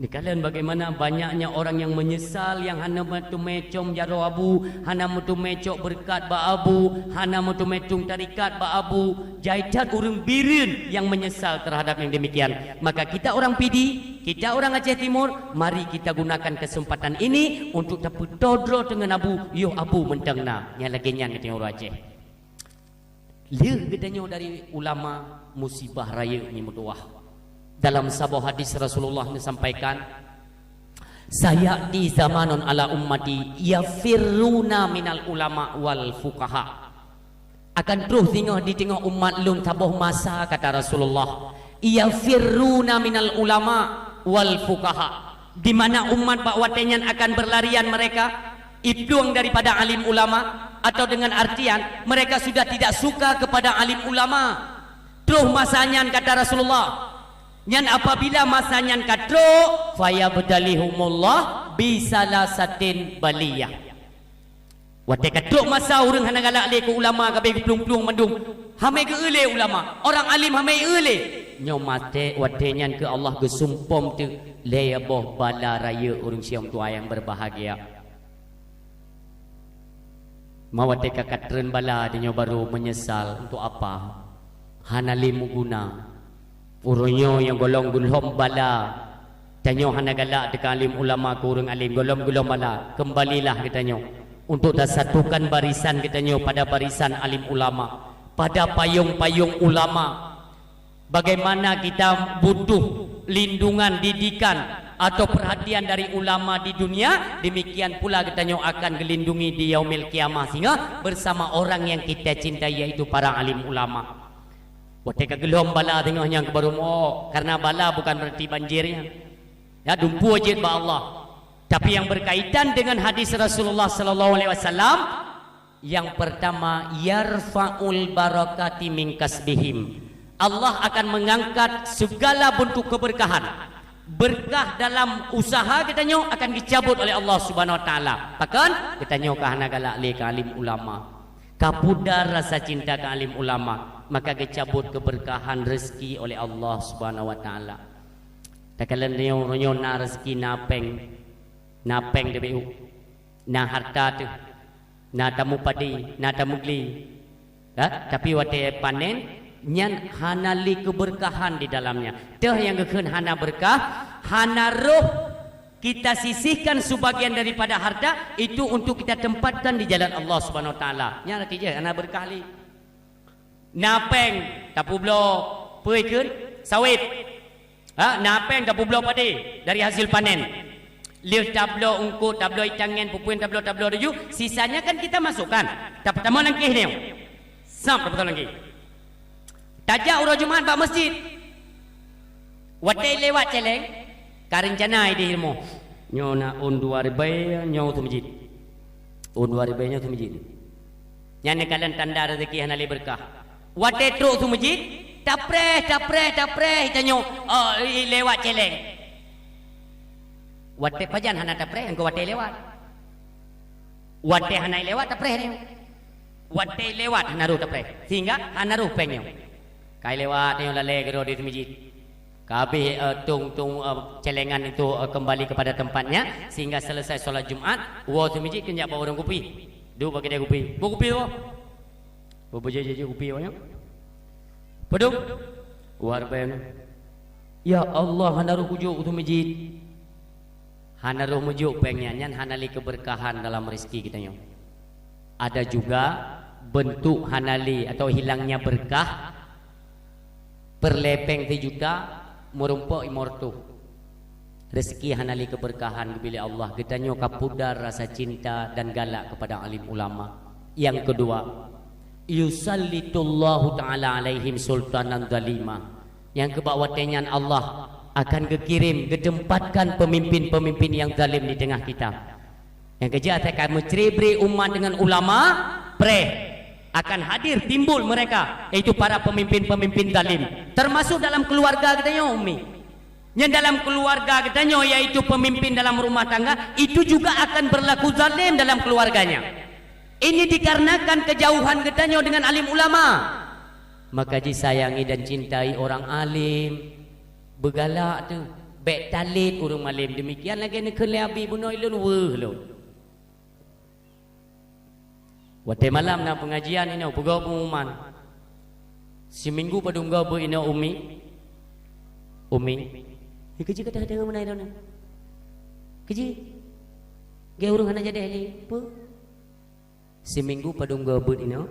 Ni kalian bagaimana banyaknya orang yang menyesal yang hana metu mecom jaro Abu, hana metu mecok berkat ba Abu, hana metu mecung tarikat ba Abu, jaitan urang Birun yang menyesal terhadap yang demikian. Maka kita orang PD, kita orang Aceh Timur, mari kita gunakan kesempatan ini untuk tapu todro dengan Abu, yo Abu mentengna, yang lagi nyan kita orang Aceh. Lihat gedanya dari ulama musibah raya ni mutuah. Dalam sebuah hadis Rasulullah disampaikan, saya di zamanun ala ummati yafirruna minal ulama wal fuqaha. Akan terus di tengah umat lum tabuh masa kata Rasulullah, yafirruna minal ulama wal fuqaha. Di mana umat bakwatenyan akan berlarian mereka ibluang daripada alim ulama, atau dengan artian mereka sudah tidak suka kepada alim ulama. Terus masanya kata Rasulullah, yang apabila masanya kadro fayabdalihumullah bisalasatin baliyah. Wate kadro masa urang hana galak le ke ulama kabeh plung-plung mandung. Hamai ke ele ulama, orang alim hamai ele. Nyo mate wate nyan ke Allah gesumpom tu le boh bala raya urang siam tua yang berbahagia. Mawate kakatren bala dinyo baru menyesal untuk apa? Hana limu guna. Urunyo yang golong gulhom bala tanyo hana galak dekat alim ulama ke urang alim golong bala kembalilah katanya untuk satukan barisan katanya pada barisan alim ulama, pada payung-payung ulama. Bagaimana kita butuh lindungan didikan atau perhatian dari ulama di dunia, demikian pula katanya akan dilindungi di yaumil kiamah sehingga bersama orang yang kita cintai yaitu para alim ulama. Wate kagelom bala tengah yang ke baru mo karena bala bukan berarti banjirnya. Ya dumpu wajib ba Allah. Tapi yang berkaitan dengan hadis Rasulullah sallallahu alaihi wasallam yang pertama yarfaul barakati min kasbihim. Allah akan mengangkat segala bentuk keberkahan. Berkah dalam usaha katanya akan dicabut oleh Allah Subhanahu wa taala. Bahkan katanya kahana galak le ka alim ulama. Kapudar rasa cinta ke alim ulama, maka dicabut keberkahan rezeki oleh Allah Subhanahu wa taala. Takalan nyo na rezeki napeng debu na harta tu na tamu padi na tamu gli. Tapi wate panen nyan hanali keberkahan di dalamnya. Teh yang gekeun hana berkah, hana roh kita sisihkan sebagian daripada harta itu untuk kita tempatkan di jalan Allah Subhanahu wa taala. Nya arti je ana berkah li. Napeng tapu blok puikeun sawit. Napeng tapu blok padi dari hasil panen. Liu tablo ungkut, tablo itangen, pupuin tablo tuju, sisanya kan kita masukkan. Tak pertama langkih ni. Sam betul lagi. Tajak urang Jumaat bak masjid. Watai lewat celeng karencana ide ilmu. Nyo na on 2000 nyo tu masjid. On 2000 nyo tu masjid. Nyane kalian tanda rezeki hanali berkah. Watai truk tu masjid, tapreh tanyo lewat celeng. Wate pajan hana tapre engko wate lewat. Wate hana lewat tapre ni. Wate lewat hana ru tapre. Sehingga hana ru pengyo. Kai lewat ni lale gero di masjid. Kabeh tung celengan itu kembali kepada tempatnya sehingga selesai solat Jumat, wa tu masjid kenjak bawa orang kopi. Duk bagi dia kopi. Bawa kopi apa? Bawa je kopi banyak. Peduk. War pen. Ya Allah hana ru kujuk tu masjid. Hana ru mujuk pengnya nyan hana li keberkahan dalam rezeki kita nyo. Ada juga bentuk hanali atau hilangnya berkah perlepeng 3 juta merumpok imortu rezeki hanali keberkahan bila Allah getanyo kapudar rasa cinta dan galak kepada alim ulama. Yang kedua, yusallitullahu ta'ala alaihim sultanan zalima. Yang kebawatenyan Allah akan kekirim ketempatkan pemimpin-pemimpin yang zalim di tengah kita. Yang kerja akan mencerebri umat dengan ulama, akan hadir timbul mereka, yaitu para pemimpin-pemimpin zalim, termasuk dalam keluarga katanya Umi. Yang dalam keluarga katanya yaitu pemimpin dalam rumah tangga itu juga akan berlaku zalim dalam keluarganya. Ini dikarenakan kejauhan katanya dengan alim ulama. Maka disayangi dan cintai orang alim, bergalak tu, bek talit urang alim demikian lagi nak kelabi bunoi lun weh lo. Wate malam na pengajian ini pegau pengumuman. Seminggu padungga bu ina umi. Kerja kata ada mana ida na? Kerja. Ge urang hana jadi ni. Apa? Seminggu padungga bu ina.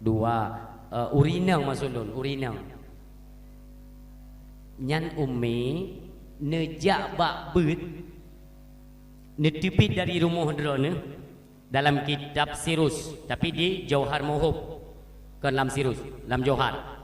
2 urinang masulun, urinang. Nyan umi nejak bak beut netipit dari rumah drone dalam kitab Sirus, tapi di Jauhar Mohub ke dalam Sirus, dalam Johar.